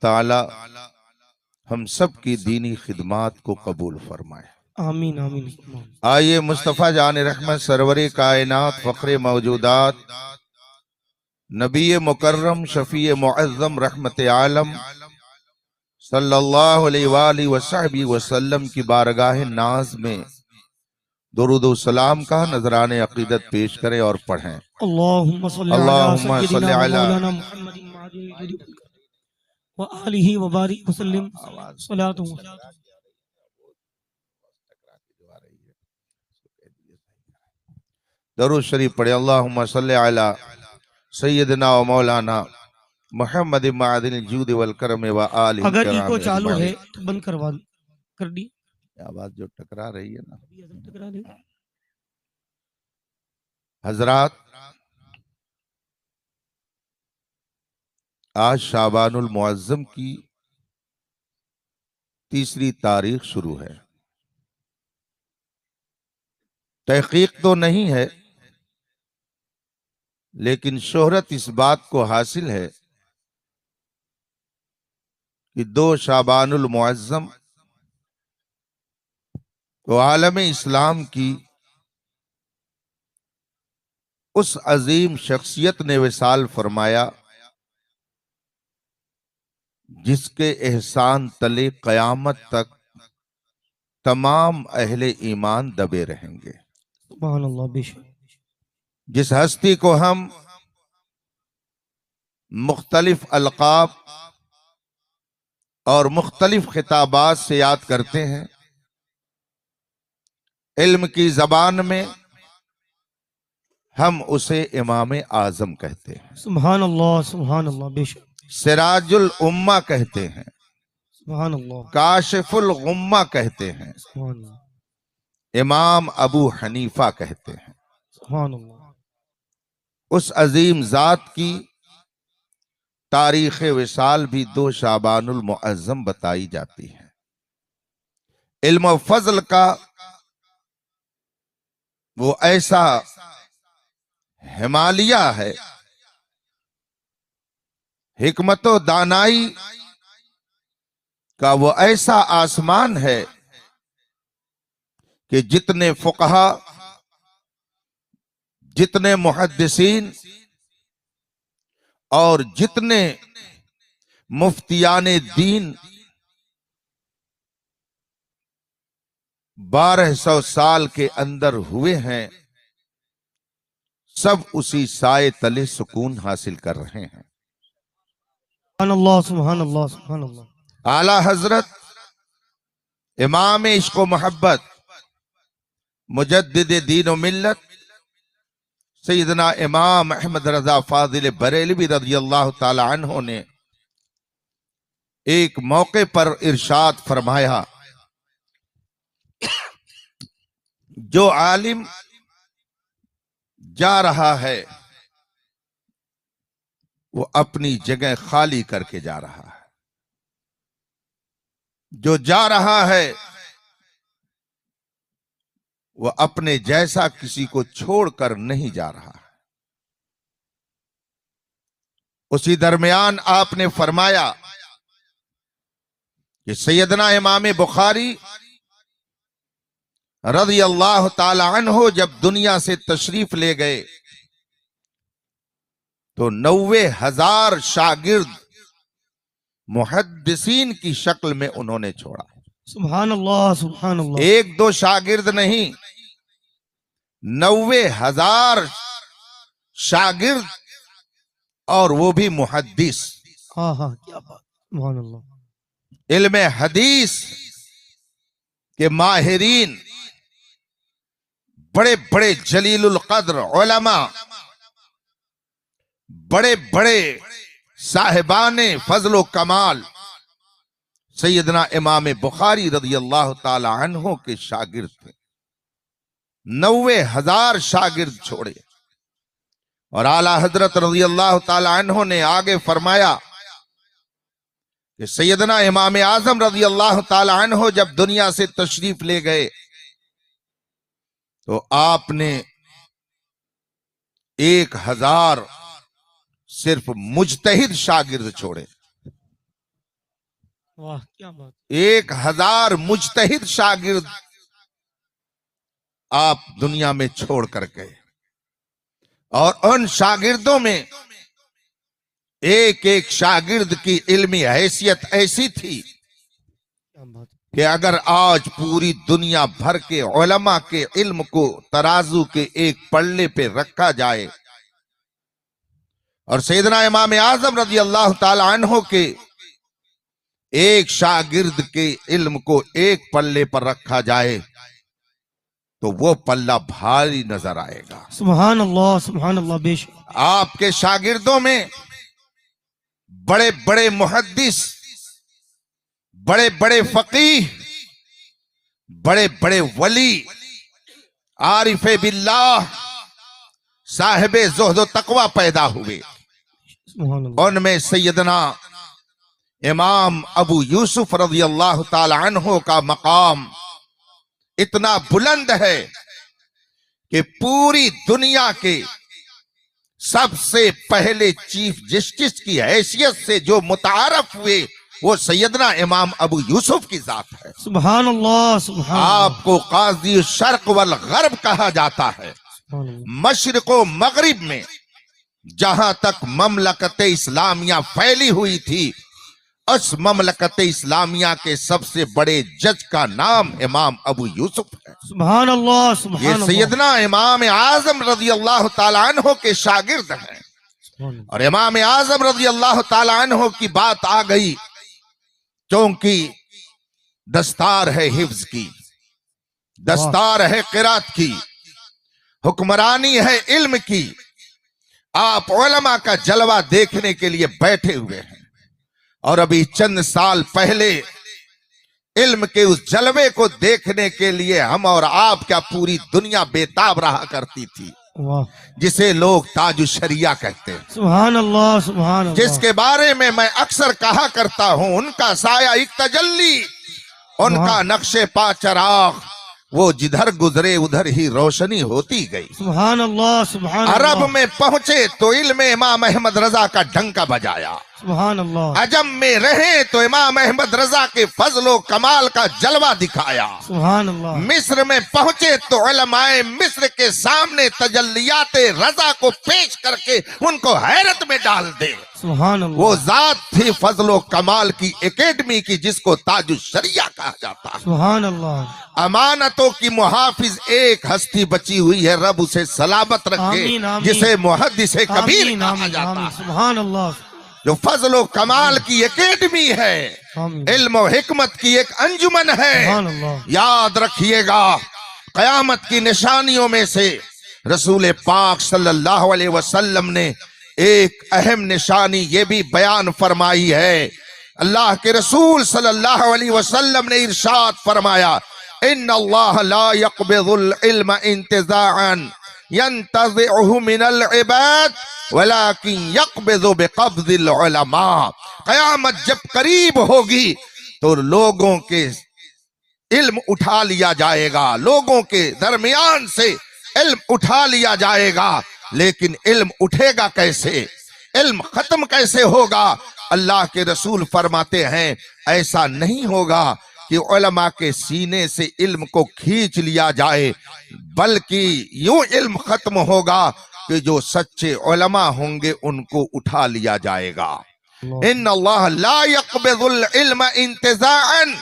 ताला हम सब की दीनी खिदमात को कबूल फरमाए। आमीन आमीन। आइए मुस्तफ़ा जान रहमत सरवरे कायनात फ़ख्रे मौजूदात नबी मुकर्रम शफ़ी मुअज़्ज़म रहमत आलम सल्लल्लाहु अलैहि वसहबी वसल्लम की बारगाह नाज में दुरूद व सलाम का नजराने अकीदत पेश करें और पढ़ें। अल्लाहुम्मा सल्ली अला अल्लाहुम्मा सय्यदिना सल्ली व अला मौलाना मुहम्मदिन मादिल व आलिहि व बारिक वसल्लम सलातु दरूद शरीफ पढ़े। अल्लाहुम्मा सल्ली अला सय्यदिना व मौलाना मुहम्मद मादिल जूद वल करम व आलिहि अगर किराम इको चालू है अजमाइन। तो बंद करवा कर दी। आवाज जो टकरा रही है ना टकरा दे। हजरात, आज शाबानुल मुअज्जम की तीसरी तारीख शुरू है। तहकीक तो नहीं है, लेकिन शोहरत इस बात को हासिल है कि 2 शाबानुल मुअज्जम तो आलम इस्लाम की उस अजीम शख्सियत ने विसाल फरमाया जिसके एहसान तले कयामत तक तमाम अहले ईमान दबे रहेंगे। सुभान अल्लाह। बेशक जिस हस्ती को हम मुख्तलिफ अलकाब और मुख्तलिफ खिताबात से याद करते हैं, इल्म की जबान में हम उसे इमाम आजम कहते हैं, सुभान अल्लाह सुभान अल्लाह। बेशक सिराजुल उम्मा कहते हैं, सुभान अल्लाह काशिफुल गुम्मा कहते हैं, सुभान अल्लाह इमाम अबू हनीफा कहते हैं। सुभान अल्लाह। उस अजीम जात की तारीख विसाल भी 2 शाबानुल मुअज्जम बताई जाती है। इल्म व फजल का वो ऐसा हिमालया है, हिकमत व दानाई का वो ऐसा आसमान है कि जितने फुकहा, जितने मुहद्दिसीन और जितने मुफ्तियाने दीन 1200 साल के अंदर हुए हैं, सब उसी साए तले सुकून हासिल कर रहे हैं। सुभान अल्लाह सुभान अल्लाह सुभान अल्लाह। आला हजरत इमाम इश्क व मोहब्बत मुजद्दिद दीन व मिल्लत सैयदना इमाम अहमद रजा फाजिल बरेलवी रज़ी अल्लाह ताला अन्हु ने एक मौके पर इरशाद फरमाया, जो आलिम जा रहा है वो अपनी जगह खाली करके जा रहा है, जो जा रहा है वो अपने जैसा किसी को छोड़कर नहीं जा रहा है। उसी दरमियान आपने फरमाया कि सैयदना इमाम बुखारी रज़ी अल्लाह ताला अन्हु जब दुनिया से तशरीफ ले गए तो 90,000 शागिर्द मुहद्दिसीन की शक्ल में उन्होंने छोड़ा। सुभान अल्लाह सुभान अल्लाह। 1-2 शागिर्द नहीं, 90,000 शागिर्द, और वो भी मुहद्दिस। हाँ हाँ क्या बात। सुभान अल्लाह। इल्म हदीस के माहिरीन, बड़े बड़े जलीलुल कद्र उलमा, बड़े बड़े साहिबाने फजलो कमाल सैयदना इमाम बुखारी रज़ी अल्लाह ताला अन्हु के शागिर्द थे। 90,000 शागिर्द छोड़े और आला हजरत रज़ी अल्लाह ताला अन्हु ने आगे फरमाया कि सैयदना इमाम आजम रज़ी अल्लाह ताला अन्हु जब दुनिया से तशरीफ ले गए तो आपने 1000 सिर्फ मुजतहिद शागिर्द छोड़े। वाह क्या बात। 1000 मुजतहिद शागिर्द आप दुनिया में छोड़ कर गए, और उन शागिर्दों में एक एक शागिर्द की इल्मी हैसियत ऐसी थी क्या बात। कि अगर आज पूरी दुनिया भर के उलमा के इल्म को तराजू के एक पल्ले पे रखा जाए और सैयदना इमाम आजम रजी अल्लाह ताला अन्हो के एक शागिर्द के इल्म को एक पल्ले पर रखा जाए तो वो पल्ला भारी नजर आएगा। सुभान अल्लाह बेशक। आपके शागिर्दों में बड़े बड़े मुहद्दिस, बड़े बड़े फकीह, बड़े बड़े वली, आरिफे बिल्लाह, साहिबे ज़ुहद तकवा पैदा हुए। सुभान अल्लाह। उनमें सैयदना इमाम अबू यूसुफ रज़ी अल्लाह ताला अन्हो का मकाम इतना बुलंद है कि पूरी दुनिया के सबसे पहले चीफ जस्टिस की हैसियत से जो मुतारफ हुए वो सैयदना इमाम अबू यूसुफ की जात है। सुभान अल्लाह। आपको काजी शर्क वल गर्ब कहा जाता है। मशरिक व मगरिब में जहां तक ममलकत इस्लामिया फैली हुई थी, उस ममलकत इस्लामिया के सबसे बड़े जज का नाम इमाम अबू यूसुफ है। सुभान अल्लाह। ये सैयदना इमाम आजम रज़ी अल्लाह ताला अन्हो के शागिर्द हैं। और इमाम आजम रज़ी अल्लाह ताला अन्हो की बात आ गई क्योंकि दस्तार है हिफ्ज की, दस्तार है क़िरात की, हुक्मरानी है इल्म की। आप उलमा का जलवा देखने के लिए बैठे हुए हैं और अभी चंद साल पहले इल्म के उस जलवे को देखने के लिए हम और आप क्या पूरी दुनिया बेताब रहा करती थी, जिसे लोग ताजु शरिया कहते हैं। सुभान अल्लाह। सुभान अल्लाह। जिसके बारे में मैं अक्सर कहा करता हूं, उनका साया एक तजल्ली, उनका नक्शे पा चराग, वो जिधर गुजरे उधर ही रोशनी होती गई। सुभान अल्लाह। सुभान अरब अल्लाह। में पहुंचे तो इल्म इमाम अहमद रजा का डंका बजाया। सुभान अल्लाह। अजम में रहे तो इमाम अहमद रजा के फजलो कमाल का जलवा दिखाया। सुभान अल्लाह। मिस्र में पहुंचे तो उलमाए मिस्र के सामने तजल्लियाते रजा को पेश करके उनको हैरत में डाल दे। सुभान अल्लाह। वो जात थी फजलो कमाल की एकेडमी की, जिसको ताजु शरिया कहा जाता है। सुभान अल्लाह। अमानतों की मुहाफिज एक हस्ती बची हुई है, रब उसे सलामत रखे, आमीन, आमीन। जिसे मुहद्दिस कबीर आमीन, कहा आमीन, जाता आमीन। है, सुभान अल्लाह। जो फजलो कमाल की एकेडमी है, आमीन। इल्म और हिकमत की एक अंजुमन है। सुभान अल्लाह। याद रखिएगा, कयामत की निशानियों में से रसूल पाक सल्लल्लाहु अलैहि वसल्लम ने एक अहम निशानी ये भी बयान फरमाई है। अल्लाह के रसूल सल्लल्लाहु अलैहि वसल्लम ने इरशाद फरमाया, इन्नल्लाह ला यक़बिज़ुल इल्म इंतिज़ाअन यंतज़िउहु मिनल इबाद वलाकिन यक़बिज़ु बिक़ब्ज़िल उलमा। क़यामत जब करीब होगी तो लोगों के इल्म उठा लिया जाएगा, लोगों के दरमियान से इल्म उठा लिया जाएगा, लेकिन इल्म उठेगा कैसे, इल्म खत्म कैसे होगा? अल्लाह के रसूल फरमाते हैं, ऐसा नहीं होगा कि उलमा के सीने से इल्म को खींच लिया जाए, बल्कि यूं इल्म खत्म होगा कि जो सच्चे उलमा होंगे उनको उठा लिया जाएगा। इन्नल्लाह ला यक़बिज़ुल इल्म इंतिज़ाअन,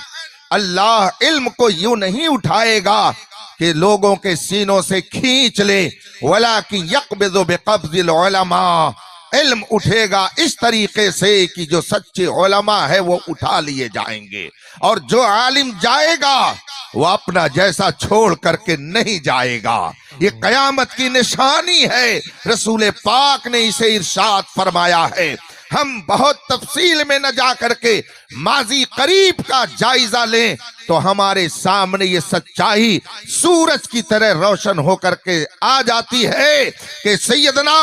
अल्लाह इल्म को यूं नहीं उठाएगा कि लोगों के सीनों से खींच ले, वलाकिन यक़बिज़ु बिक़ब्ज़िल उलमा, इल्म उठेगा इस तरीके से कि जो सच्चे उलमा है वो उठा लिए जाएंगे, और जो आलिम जाएगा वो अपना जैसा छोड़ करके नहीं जाएगा। ये कयामत की निशानी है, रसूल पाक ने इसे इरशाद फरमाया है। हम बहुत तफसील में न जा करके माजी करीब का जायजा लें तो हमारे सामने ये सच्चाई सूरज की तरह रोशन होकर के आ जाती है कि सैयदना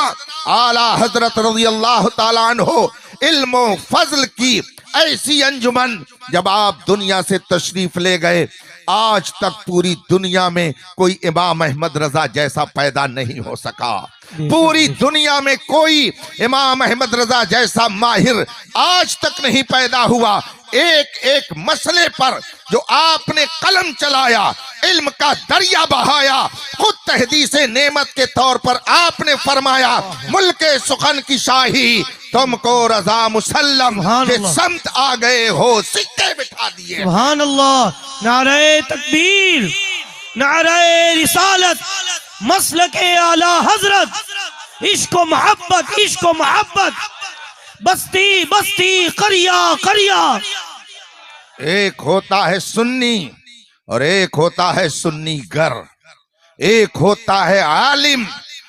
आला हजरत रज़ी अल्लाह ताला अन्हो इल्म व फजल की ऐसी अंजुमन जब आप दुनिया से तशरीफ ले गए, आज तक पूरी दुनिया में कोई इमाम अहमद रजा जैसा पैदा नहीं हो सका। पूरी दुनिया में कोई इमाम अहमद रजा जैसा माहिर आज तक नहीं पैदा हुआ। एक एक मसले पर जो आपने कलम चलाया, इल्म का दरिया बहाया, खुद तहदीसे नेमत के तौर पर आपने फरमाया मुल्के सुखन की शाही तुमको रजा मुसल्लम के समत आ गए हो, सिक्के बिठा दिए। सुभान अल्लाह। नारे तकबीर, नारे रिसालत, मसलके आला हजरत, इश्क मोहब्बत, इश्क मोहब्बत, बस्ती बस्ती, करिया करिया। एक होता है सुन्नी और एक होता है सुन्नी गर, एक होता है आलिम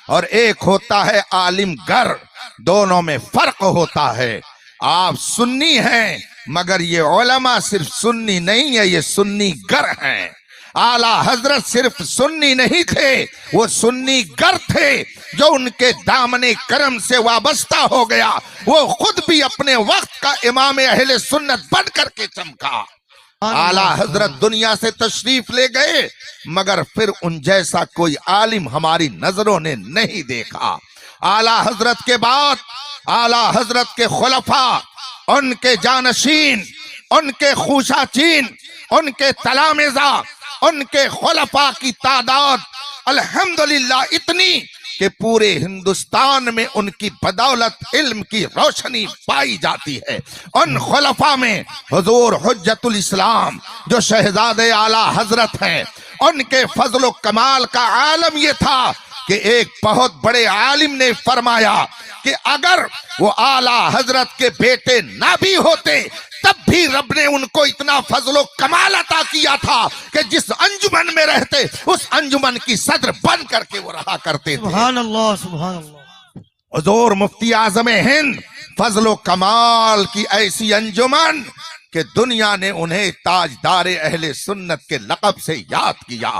और एक होता है आलिम गर, दोनों में फर्क होता है। आप सुन्नी हैं मगर ये उलमा सिर्फ सुन्नी नहीं है, ये सुन्नी गर हैं। आला हजरत सिर्फ सुन्नी नहीं थे, वो सुन्नी गर थे जो उनके दामने करम से वाबस्ता हो गया। वो खुद भी अपने वक्त का इमाम अहले सुन्नत बन करके चमका। आला हजरत दुनिया से तशरीफ ले गए मगर फिर उन जैसा कोई आलिम हमारी नजरों ने नहीं देखा। आला हजरत के बाद आला हजरत के खुलफा, उनके जानशीन, उनके खूशाचीन, उनके तलामेजा, उनके खुलफा की तादाद अल्हम्दुलिल्लाह इतनी कि पूरे हिंदुस्तान में उनकी बदौलत इल्म की रोशनी पाई जाती है। उन खुलफा में हुजूर हुज्जतुल इस्लाम जो शहजादे आला हजरत हैं, उनके फजल कमाल का आलम यह था कि एक बहुत बड़े आलिम ने फरमाया कि अगर वो आला हजरत के बेटे ना भी होते तब भी रब ने उनको इतना फजलो कमाल अता किया था कि जिस अंजुमन में रहते उस अंजुमन की सदर बन करके वो रहा करते थे। सुभान अल्लाह, सुभान अल्लाह। हुजूर मुफ्ती आज़म हिंद फजलो कमाल की ऐसी अंजुमन कि दुनिया ने उन्हें ताजदार अहले सुन्नत के लक़ब से याद किया।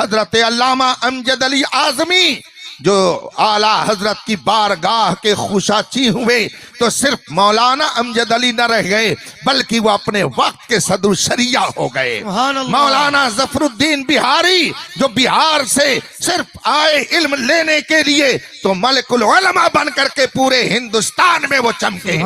हजरत अल्लामा अमजद अली आज़मी जो आला हजरत की बारगाह के खुशाची हुए तो सिर्फ मौलाना अमजद अली न रह गए बल्कि वो अपने वक्त के सदर शरिया हो गए। मौलाना जफरुद्दीन बिहारी जो बिहार से सिर्फ आए इल्म लेने के लिए तो मलिकुल उलमा बन करके पूरे हिंदुस्तान में वो चमके।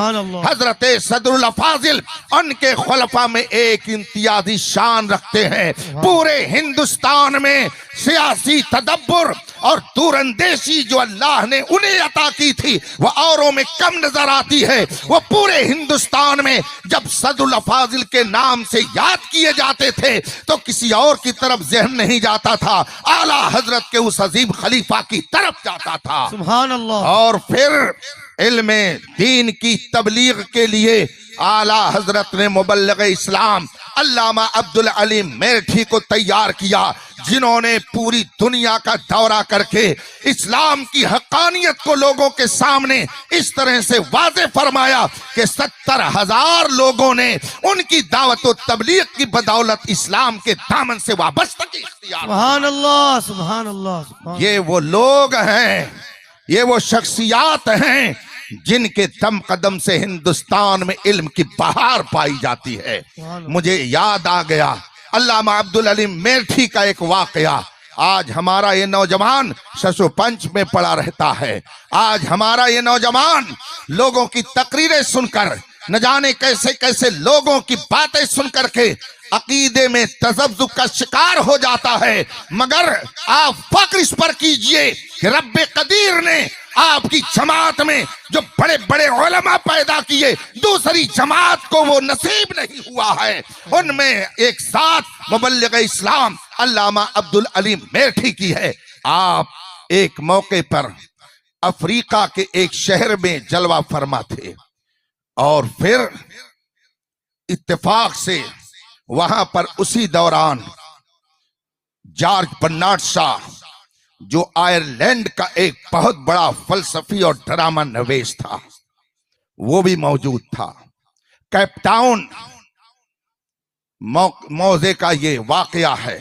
हजरत सदरुल अफाजिल उनके खुलफा में एक इम्तियाजी शान रखते हैं। पूरे हिंदुस्तान में सियासी तदब्बर और दूरंदेशी जो अल्लाह ने उन्हें अता की थी वह औरों में कम नजर आती है। वो पूरे हिंदुस्तान में जब सदरुल अफाजिल के नाम से याद किए जाते थे तो किसी और की तरफ ज़हन नहीं जाता था, आला हजरत के उस अजीम खलीफा की तरफ जाता था। सुभान अल्लाह। और फिर इल्म दीन की तबलीग के लिए आला हजरत ने मुबल्लिग इस्लाम अल्लामा अब्दुल अलीम मेरठी को तैयार किया, जिन्होंने पूरी दुनिया का दौरा करके इस्लाम की हक्कानियत को लोगों के सामने इस तरह से वाज़े फरमाया कि 70,000 लोगों ने उनकी दावत व तबलीग की बदौलत इस्लाम के दामन से वाबस्तगी इख्तियार। सुभान अल्लाह, सुभान अल्लाह। ये वो लोग हैं, ये वो शख्सियात हैं जिनके दम कदम से हिंदुस्तान में इल्म की बहार पाई जाती है। मुझे याद आ गया अल्लामा अब्दुल अलीम मेरठी का एक वाकया। आज हमारा ये नौजवान शशु पंच में पड़ा रहता है। आज हमारा ये नौजवान लोगों की तकरीरें सुनकर, न जाने कैसे कैसे लोगों की बातें सुनकर के अकीदे में तज़ब्ज़ुब का शिकार हो जाता है। मगर आप फक्र इस पर कीजिए कि रब्बे कदीर ने आपकी जमात में जो बड़े बड़े उलमा पैदा किए, दूसरी जमात को वो नसीब नहीं हुआ है। उनमें एक साथ मुबल्लिग इस्लाम अल्लामा अब्दुल अलीम मेरठी की है। आप एक मौके पर अफ्रीका के एक शहर में जलवा फरमा थे और फिर इत्तेफाक से वहां पर उसी दौरान जॉर्ज बर्नार्ड शाह जो आयरलैंड का एक बहुत बड़ा फलसफी और ड्रामा नवेश था वो भी मौजूद था। कैपटाउन मौजे का ये वाकया है,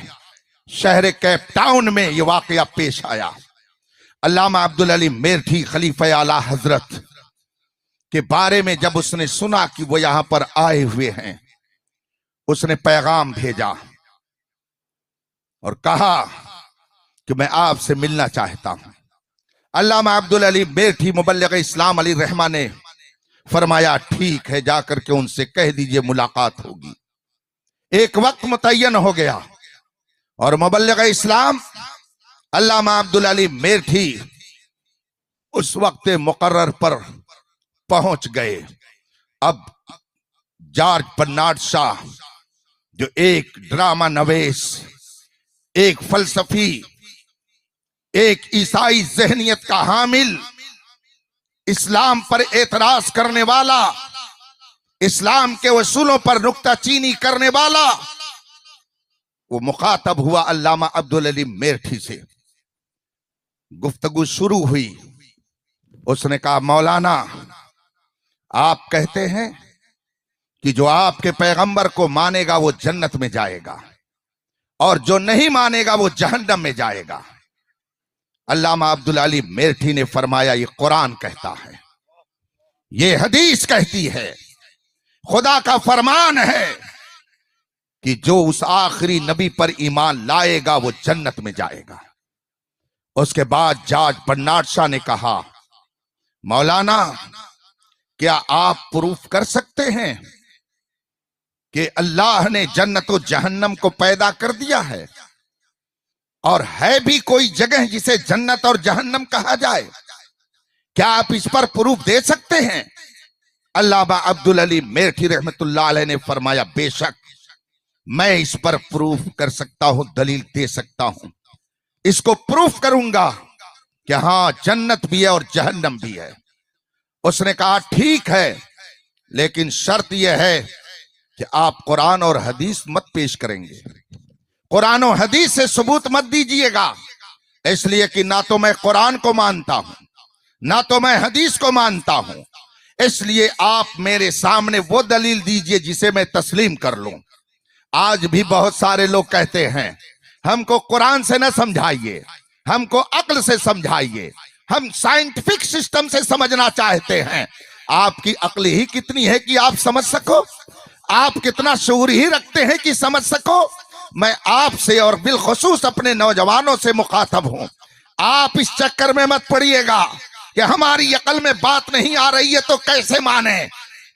शहर कैपटाउन में ये वाकया पेश आया। अल्लामा अब्दुल अलीम मेरठी खलीफा आला हजरत के बारे में जब उसने सुना कि वो यहां पर आए हुए हैं, उसने पैगाम भेजा और कहा कि मैं आपसे मिलना चाहता हूं। अल्लामा अब्दुल अली मेरठी मुबल्लिग इस्लाम अली रहमा ने फरमाया ठीक है, जाकर के उनसे कह दीजिए मुलाकात होगी। एक वक्त मुतय्यन हो गया और मुबल्लिग इस्लाम अल्लामा अब्दुल अली मेरठी उस वक्त मुकर्रर पर पहुंच गए। अब जॉर्ज बर्नार्ड शॉ जो एक ड्रामा नवेश, एक फलसफी, एक ईसाई जहनियत का हामिल, इस्लाम पर एतराज करने वाला, इस्लाम के उसूलों पर नुक्ताचीनी करने वाला, वो मुखातब हुआ अल्लामा अब्दुल अली मेरठी से। गुफ्तगू शुरू हुई। उसने कहा मौलाना, आप कहते हैं कि जो आपके पैगंबर को मानेगा वो जन्नत में जाएगा और जो नहीं मानेगा वो जहन्नम में जाएगा। अल्लामा अब्दुल अली मेरठी ने फरमाया ये कुरान कहता है, ये हदीस कहती है, खुदा का फरमान है कि जो उस आखिरी नबी पर ईमान लाएगा वो जन्नत में जाएगा। उसके बाद जॉर्ज बर्नार्ड शॉ ने कहा मौलाना, क्या आप प्रूफ कर सकते हैं कि अल्लाह ने जन्नत और जहन्नम को पैदा कर दिया है और है भी कोई जगह जिसे जन्नत और जहन्नम कहा जाए? क्या आप इस पर प्रूफ दे सकते हैं? अल्लामा अब्दुल अली मेरठी रहमतुल्लाह अलैह ने फरमाया बेशक मैं इस पर प्रूफ कर सकता हूं, दलील दे सकता हूं, इसको प्रूफ करूंगा कि हां जन्नत भी है और जहन्नम भी है। उसने कहा ठीक है, लेकिन शर्त यह है कि आप कुरान और हदीस मत पेश करेंगे, कुरान और हदीस से सबूत मत दीजिएगा, इसलिए कि ना तो मैं कुरान को मानता हूं ना तो मैं हदीस को मानता हूं, इसलिए आप मेरे सामने वो दलील दीजिए जिसे मैं तस्लीम कर लूं। आज भी बहुत सारे लोग कहते हैं हमको कुरान से न समझाइए, हमको अक्ल से समझाइए, हम साइंटिफिक सिस्टम से समझना चाहते हैं। आपकी अक्ल ही कितनी है कि आप समझ सको? आप कितना शऊर ही रखते हैं कि समझ सको? मैं आपसे और बिलखुसूस अपने नौजवानों से मुखातब हूं, आप इस चक्कर में मत पड़िएगा कि हमारी अकल में बात नहीं आ रही है तो कैसे माने।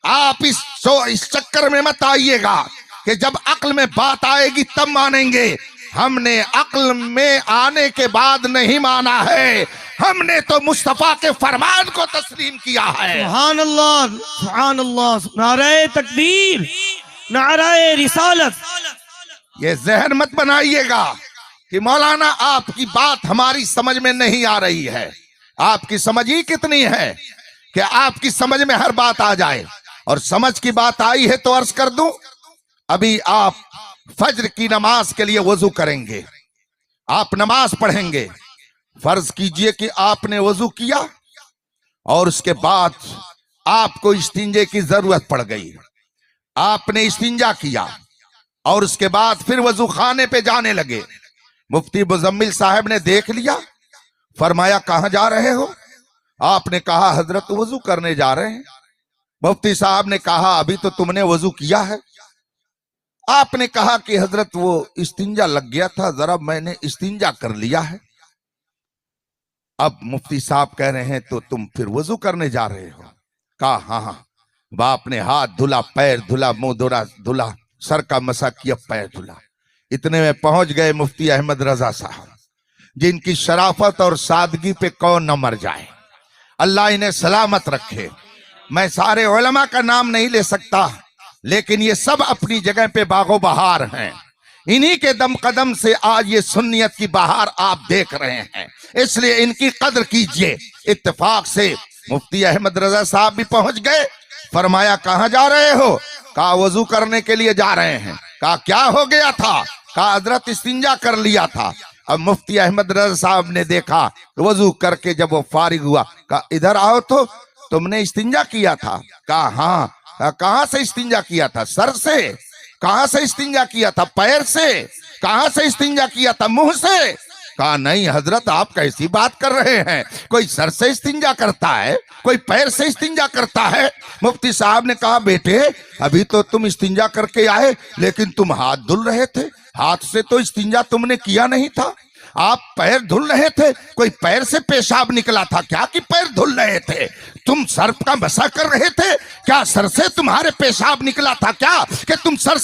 आप इस चक्कर में मत आइएगा कि जब अक्ल में बात आएगी तब मानेंगे। हमने अक्ल में आने के बाद नहीं माना है, हमने तो मुस्तफा के फरमान को तस्लीम किया है। सुभान अल्लाह, सुभान अल्लाह, नारे तकबीर, नारे रिसालत। ये जहन मत बनाइएगा कि मौलाना आपकी बात हमारी समझ में नहीं आ रही है। आपकी समझ ही कितनी है कि आपकी समझ में हर बात आ जाए। और समझ की बात आई है तो अर्ज कर दूं, अभी आप फज्र की नमाज के लिए वजू करेंगे, आप नमाज पढ़ेंगे। फर्ज कीजिए कि आपने वजू किया और उसके बाद आपको इस्तिंजे की जरूरत पड़ गई, आपने इस्तिंजा किया और उसके बाद फिर वजू खाने पे जाने लगे। मुफ्ती मुजम्मिल साहब ने देख लिया, फरमाया कहां जा रहे हो? आपने कहा हजरत वजू करने जा रहे हैं। मुफ्ती साहब ने कहा अभी तो तुमने वजू किया है। आपने कहा कि हजरत वो इस्तिंजा लग गया था, जरा मैंने इस्तिंजा कर लिया है। अब मुफ्ती साहब कह रहे हैं तो तुम फिर वजू करने जा रहे हो? कहा हाँ। बाप ने हाथ धुला, पैर धुला, मुंह धुला, सर का मसा किया, पैर धुला। इतने में पहुंच गए मुफ्ती अहमद रजा साहब, जिनकी शराफत और सादगी पे कौन न मर जाए, अल्लाह इन्हें सलामत रखे। मैं सारे उलमा का नाम नहीं ले सकता, लेकिन ये सब अपनी जगह पे बागो बहार हैं। इन्हीं के दम कदम से आज ये सुन्नियत की बहार आप देख रहे हैं, इसलिए इनकी कदर कीजिए। इत्तेफाक से मुफ्ती अहमद रजा साहब भी पहुंच गए। फरमाया कहां जा रहे हो? कहा वजू करने के लिए जा रहे हैं। कहा क्या हो गया था? कहा हजरत इस्तिंजा कर लिया था। अब मुफ्ती अहमद रजा साहब ने देखा, वजू करके जब वो फारिग हुआ, कहा इधर आओ तो तुमने इस्तिंजा किया था? कहा हाँ। कहां से इस्तिंजा किया था? सर से। कहां से इस्तिंजा किया था? पैर से। कहां से इस्तिंजा किया था? मुंह से। कहा नहीं हजरत आप कैसी बात कर रहे हैं, कोई सर से इस्तिंजा करता है, कोई पैर से इस्तिंजा करता है। मुफ्ती साहब ने कहा बेटे अभी तो तुम इस्तिंजा करके आए, लेकिन तुम हाथ धुल रहे थे, हाथ से तो इस्तिंजा तुमने किया नहीं था। आप पैर धुल रहे थे, कोई पैर से पेशाब निकला था क्या कि पैर धुल रहे थे? तुम सर का मसा कर रहे थे क्या? सर से तुम्हारे पेशाब निकला था क्या कि तुम सर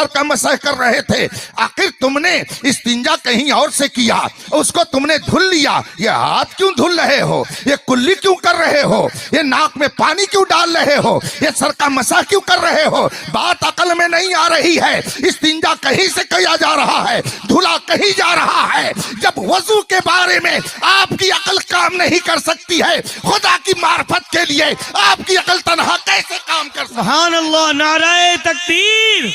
का मसा कर रहे थे? आखिर तुमने इस्तिंजा कहीं और से किया, उसको तुमने धुल लिया, ये हाथ क्यों धुल रहे हो? ये कुल्ली क्यों कर रहे हो? ये नाक में पानी क्यों डाल रहे हो? ये सर का मसा क्यों कर रहे हो? बात अकल में नहीं आ रही है। इस्तिंजा कहीं से किया जा रहा है, धुला कहीं जा रहा है। जब वजू के बारे में आपकी अकल काम नहीं कर सकती है, खुदा की मार्फत के लिए आपकी अकल तनहा कैसे काम कर सकती है? सुभान अल्लाह, नाराए तकबीर,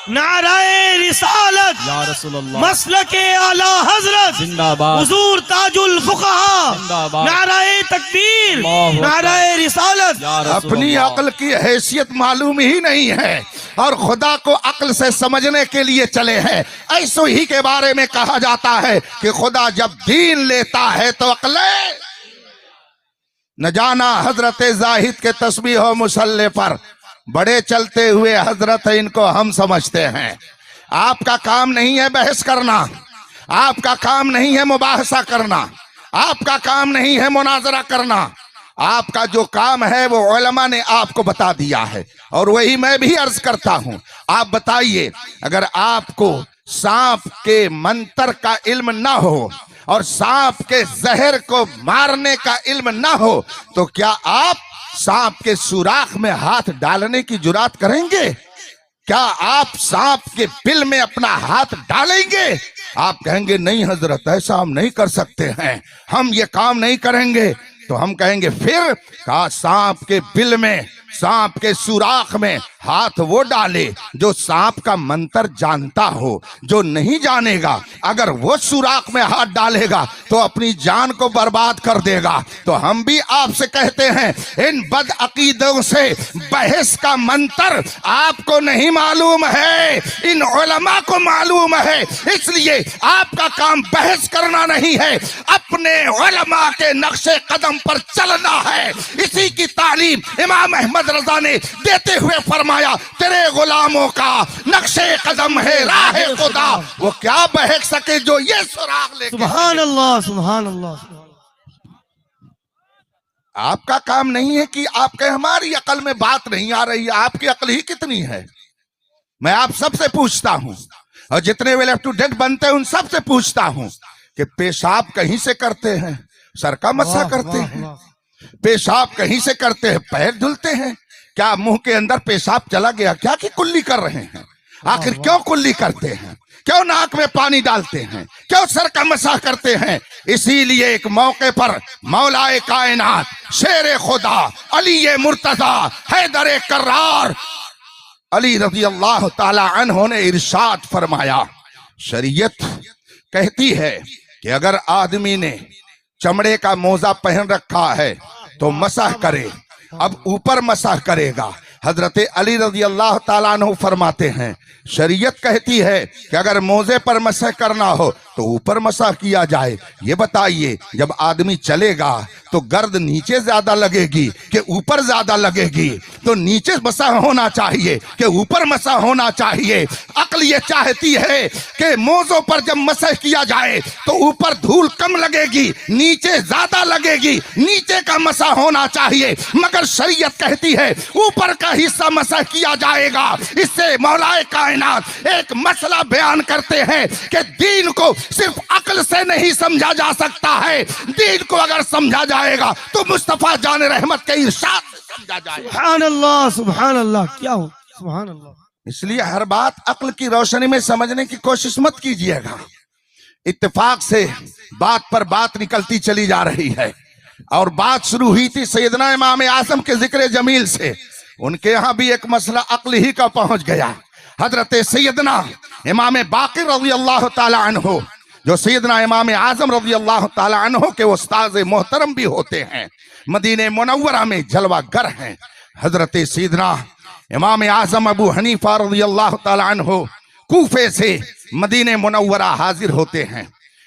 नाराए रिसालत, या रसूल अल्लाह, मसलके आला हजरत जिंदाबाद, हुजूर ताजुल फुकहा, जिंदाबाद, नाराए तकबीर, अल्लाहु नाराए रिसालत। या रसूल अपनी अल्लाह। अकल की हैसियत मालूम ही नहीं है और खुदा को अकल से समझने के लिए चले हैं। ऐसो ही के बारे में कहा जाता है कि खुदा जब दीन लेता है तो अकले न जाना। हजरत जाहिद के तस्बीह हो मुसल्ले पर बड़े चलते हुए हजरत है, इनको हम समझते हैं। आपका काम नहीं है बहस करना, आपका काम नहीं है मुबाहसा करना, आपका काम नहीं है मुनाजरा करना। आपका जो काम है वो उलमा ने आपको बता दिया है और वही मैं भी अर्ज करता हूं। आप बताइए, अगर आपको सांप के मंत्र का इल्म ना हो और सांप के जहर को मारने का इल्म ना हो तो क्या आप सांप के सुराख में हाथ डालने की जुरात करेंगे? क्या आप सांप के बिल में अपना हाथ डालेंगे? आप कहेंगे नहीं हजरत, ऐसा हम नहीं कर सकते हैं, हम ये काम नहीं करेंगे। तो हम कहेंगे फिर कहा सांप के बिल में, सांप के सुराख में हाथ वो डाले जो सांप का मंत्र जानता हो। जो नहीं जानेगा अगर वो सुराख में हाथ डालेगा तो अपनी जान को बर्बाद कर देगा। तो हम भी आपसे कहते हैं, इन बदअकीदों से बहस का मंत्र आपको नहीं मालूम है, इन उलमा को मालूम है। इसलिए आपका काम बहस करना नहीं है, अपने उलमा के नक्शे कदम पर चलना है। इसी की तालीम इमाम अहमद रजा ने देते हुए फरमाया, तेरे गुलामों का नक्शे कदम है राह खुदा, वो क्या बहक सके जो ये सुराग लेके। सुभान अल्लाह, सुभान अल्लाह, सुभान अल्लाह। आपका काम नहीं है कि आप कहें हमारी अकल में बात नहीं आ रही है। आपकी अकल ही कितनी है? मैं आप सबसे पूछता हूं और जितने वे लेफ्ट टू डेट बनते हैं उन सबसे पूछता हूं कि पेशाब कहीं से करते हैं, सर का मसा करते हैं, पेशाब कहीं से करते हैं, पैर धुलते हैं, क्या मुंह के अंदर पेशाब चला गया क्या कि कुल्ली कर रहे हैं? आखिर क्यों कुल्ली करते हैं? क्यों नाक में पानी डालते हैं? क्यों सर का मसाह करते हैं? इसीलिए एक मौके पर मौलाए कायनात शेर खुदा अली मुर्तजा हैदर कर्रार अली रज़ी अल्लाह ताला अन्हु ने इरशाद फरमाया, शरीयत कहती है कि अगर आदमी ने चमड़े का मोजा पहन रखा है तो मसाह करे। अब ऊपर मसाह करेगा। हजरत अली रज़ी अल्लाह ताला अन्हु फरमाते हैं, शरीयत कहती है कि अगर मोजे पर मसाह करना हो तो ऊपर मसाह किया जाए। ये बताइए, जब आदमी चलेगा तो गर्द नीचे ज्यादा लगेगी कि ऊपर ज्यादा लगेगी? तो नीचे मसाह होना चाहिए कि ऊपर मसाह होना चाहिए। अक्ल ये चाहती है कि मोजों पर जब मसाह किया जाए तो ऊपर धूल कम लगेगी, नीचे ज्यादा लगेगी, नीचे का मसाह होना चाहिए। मगर शरीयत कहती है ऊपर का हिस्सा मसाह किया जाएगा। इससे मौलाए कायनात एक मसला बयान करते हैं कि दीन को सिर्फ अक्ल से नहीं समझा जा सकता है, दीन को अगर समझा जाएगा तो मुस्तफा जान रहमत के इरशाद से समझा जाएगा। सुभान अल्लाह, सुभान अल्लाह, क्या हो, सुभान अल्लाह। इसलिए हर बात अक्ल की रोशनी में समझने की कोशिश मत कीजिएगा। इत्तेफाक से बात पर बात निकलती चली जा रही है और बात शुरू हुई थी सैयदना इमाम आजम के जिक्र जमील से। उनके यहाँ भी एक मसला अक्ल ही का पहुंच गया। हजरत सैयदना इमाम बाकिर रज़ी अल्लाह ताला अन्हु, जो सैयदना इमाम आजम रज़ी अल्लाह ताला अन्हु के उस्ताद मोहतरम भी होते हैं, मदीने मुनव्वरा में जलवागर हैं। हजरत सैयदना इमाम आजम अबू हनीफा रज़ी अल्लाह ताला अन्हु कूफे से मदीने मुनव्वरा हाजिर होते हैं।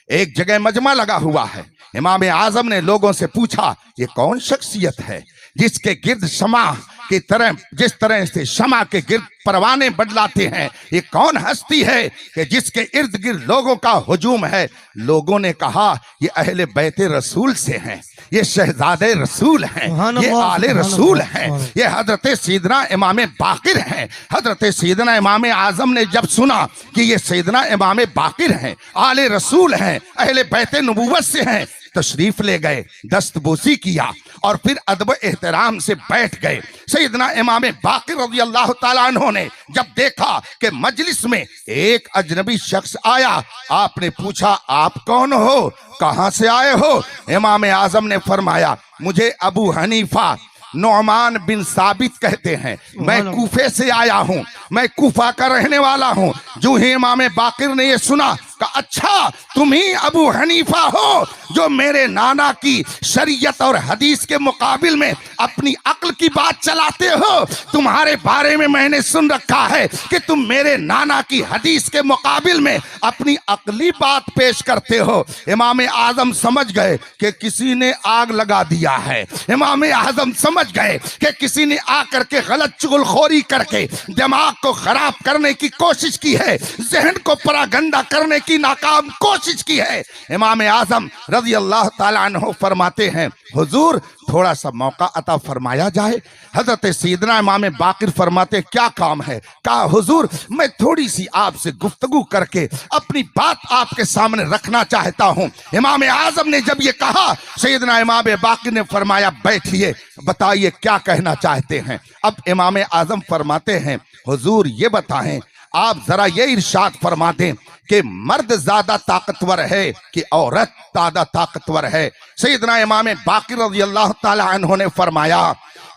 एक जगह मजमा लगा हुआ है। इमाम आजम ने लोगों से पूछा, ये कौन शख्सियत है, जिसके गिर्द शमा की तरह, जिस तरह से शमा के गिर्द परवाने बदलाते हैं, ये कौन हस्ती है कि जिसके इर्द गिर्द लोगों का हुजूम है। लोगों ने कहा ये अहले बैते रसूल से हैं, ये शहजादे रसूल हैं, ये आले रसूल हैं, ये हजरत सैयदना इमाम बाकिर हैं। हजरत सैयदना इमाम आजम ने जब सुना कि ये सैयदना इमाम बाकिर हैं, आले रसूल हैं, अहले बैते नबूवत से हैं, तशरीफ ले गए, दस्तबोसी किया और फिर अदब एहतराम से बैठ गए। सैयदना इमाम बाकिर रज़ी अल्लाह ताला अन्हु ने जब देखा कि मजलिस में एक अजनबी शख्स आया, आपने पूछा आप कौन हो, कहां से आए हो? इमाम आजम ने फरमाया मुझे अबू हनीफा नौमान बिन साबित कहते हैं, मैं कूफे से आया हूं, मैं कूफा का रहने वाला हूं। जो ही इमाम बाकिर ने ये सुना कहा अच्छा तुम ही अबू हनीफा हो जो मेरे नाना की शरीयत और हदीस के मुकाबिल में अपनी अक्ल की बात चलाते हो। तुम्हारे बारे में मैंने सुन रखा है कि तुम मेरे नाना की हदीस के मुकाबिल में अपनी अक्ली बात पेश करते हो। इमाम आजम समझ गए कि किसी ने आग लगा दिया है। इमाम आजम समझ गए कि किसी ने आकर के गलत चुगलखोरी करके दिमाग को खराब करने की कोशिश की है, जहन को परागंदा करने की नाकाम कोशिश की है। इमाम आजम रज़ी अल्लाह ताला अन्हु फरमाते हैं हुजूर थोड़ा सा मौका अता फरमाया जाए। हजरत सैयदना इमाम बाकिर फरमाते क्या काम है? कहा हुजूर मैं थोड़ी सी आपसे गुफ्तगू करके अपनी बात आपके सामने रखना चाहता हूं। इमाम आजम ने जब ये कहा, सैयदना इमाम बाकिर ने फरमाया बैठिए, बताइए क्या कहना चाहते हैं। अब इमाम आजम फरमाते हैं हुजूर ये बताएं, आप जरा ये इरशाद फरमा दें कि मर्द ज्यादा ताकतवर है कि औरत ज्यादा ताकतवर है? सैयदना इमाम बाकिर रज़ी अल्लाह ताला अन्हु ने फरमाया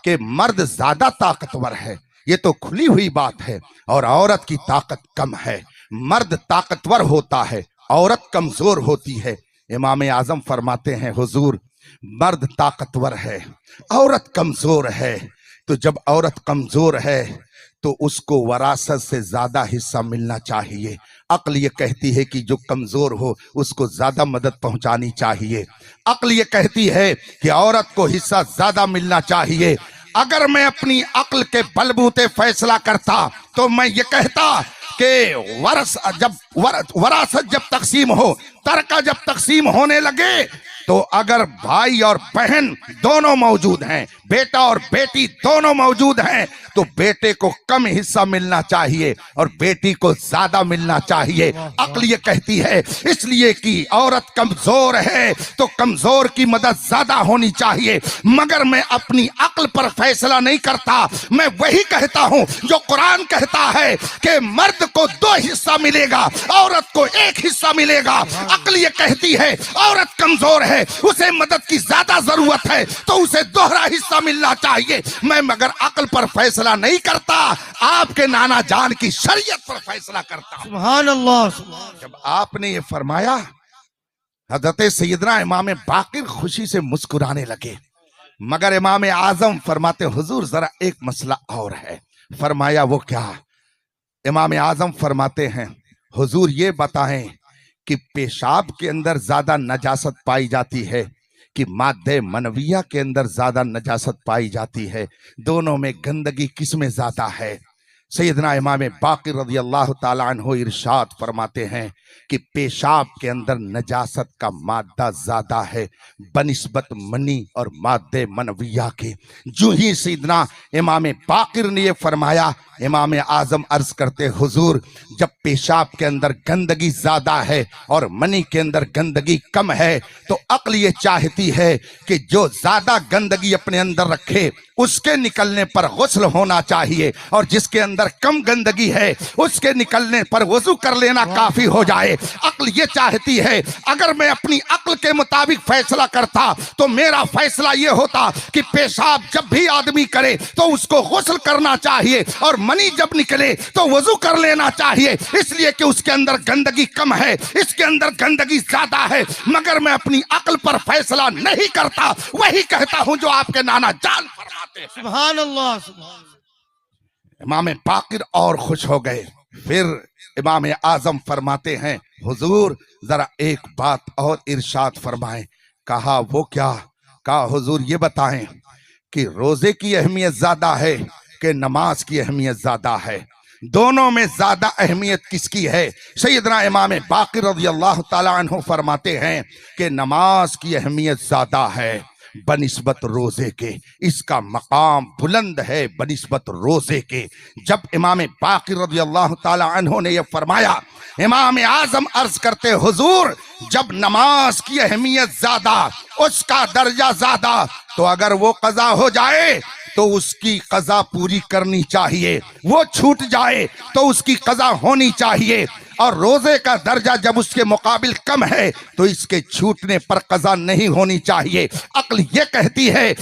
कि मर्द ज्यादा ताकतवर है, ये तो खुली हुई बात है, और औरत की ताकत कम है। मर्द ताकतवर होता है, औरत कमजोर होती है। इमाम आजम फरमाते हैं हुजूर मर्द ताकतवर है, औरत कमजोर है, तो जब औरत कमजोर है तो उसको वरासत से ज्यादा हिस्सा मिलना चाहिए। अक्ल ये कहती है कि जो कमजोर हो उसको ज्यादा मदद पहुंचानी चाहिए। अक्ल ये कहती है कि औरत को हिस्सा ज्यादा मिलना चाहिए। अगर मैं अपनी अक्ल के बलबूते फैसला करता तो मैं ये कहता कि वरासत जब तकसीम हो, तरका जब तकसीम होने लगे तो अगर भाई और बहन दोनों मौजूद हैं, बेटा और बेटी दोनों मौजूद हैं, तो बेटे को कम हिस्सा मिलना चाहिए और बेटी को ज्यादा मिलना चाहिए। अक्ल ये कहती है इसलिए कि औरत कमजोर है तो कमजोर की मदद ज्यादा होनी चाहिए। मगर मैं अपनी अक्ल पर फैसला नहीं करता, मैं वही कहता हूं जो कुरान कहता है कि मर्द को 2 हिस्सा मिलेगा, औरत को 1 हिस्सा मिलेगा। अक्ल ये कहती है औरत कमजोर है, उसे मदद की ज्यादा जरूरत है, तो उसे दोहरा हिस्सा मिलना चाहिए। मैं मगर अक्ल पर फैसला नहीं करता, आपके नाना जान की शरीयत पर फैसला करता हूं। सुभान अल्लाह। जब आपने ये फरमाया, हजरत सैयदना इमाम बाकिर खुशी से मुस्कुराने लगे। मगर इमाम आजम फरमाते हुजूर जरा एक मसला और है। फरमाया वो क्या? इमाम आजम फरमाते हैं हुजूर ये बताएं कि पेशाब के अंदर ज्यादा नजासत पाई जाती है कि मादे मनविया के अंदर ज्यादा नजासत पाई जाती है? दोनों में गंदगी किस में ज्यादा है? सैयदना इमाम बाकिर रज़ी अल्लाह ताला अन्हु इरशाद फरमाते हैं कि पेशाब के अंदर नजासत का मादा ज्यादा है बनिस्बत मनी और मादे मनविया के। जो ही सैयदना इमाम बाकिर ने ये फरमाया, इमाम आजम अर्ज करते हुजूर जब पेशाब के अंदर गंदगी ज्यादा है और मनी के अंदर गंदगी कम है तो अक्ल ये चाहती है कि जो ज्यादा गंदगी अपने अंदर रखे उसके निकलने पर गुस्ल होना चाहिए, और जिसके अंदर कम गंदगी है उसके निकलने पर वजू कर लेना काफी हो जाए। अक्ल ये चाहती है अगर मैं अपनी अक्ल के मुताबिक फैसला करता तो मेरा फैसला ये होता कि पेशाब जब भी आदमी करे तो उसको गुस्ल करना चाहिए, और मनी जब निकले तो वजू कर लेना चाहिए, इसलिए कि उसके अंदर गंदगी कम है, इसके अंदर गंदगी ज्यादा है। मगर मैं अपनी अक्ल पर फैसला नहीं करता, वही कहता हूं जो आपके नाना जान फरमाते हैं। सुभान अल्लाह। इमाम बाकिर और खुश हो गए। फिर इमाम आजम फरमाते हैं हुजूर जरा एक बात और इरशाद फरमाएं। कहा वो क्या? कहा हुजूर ये बताएं कि रोजे की अहमियत ज्यादा है कि नमाज की अहमियत ज्यादा है। दोनों में ज्यादा अहमियत किसकी है? सैयदना इमाम बाक़िर रज़ियल्लाहु ताला अन्हु फरमाते हैं कि नमाज की अहमियत ज्यादा है बनिस्बत रोजे के, इसका मकाम बुलंद है बनिस्बत रोजे के। जब इमाम बाक़िर रज़ियल्लाहु ताला अन्हु ने यह फरमाया, इमाम आजम अर्ज करते, हुजूर जब नमाज की अहमियत ज्यादा, उसका दर्जा ज्यादा, तो अगर वो कज़ा हो जाए तो उसकी कज़ा पूरी करनी चाहिए, वो छूट जाए तो उसकी कज़ा होनी चाहिए। और रोजे का दर्जा जब उसके मुकाबिल कम है तो इसके छूटने पर कज़ा नहीं होनी चाहिए। अक्ल ये कहती है।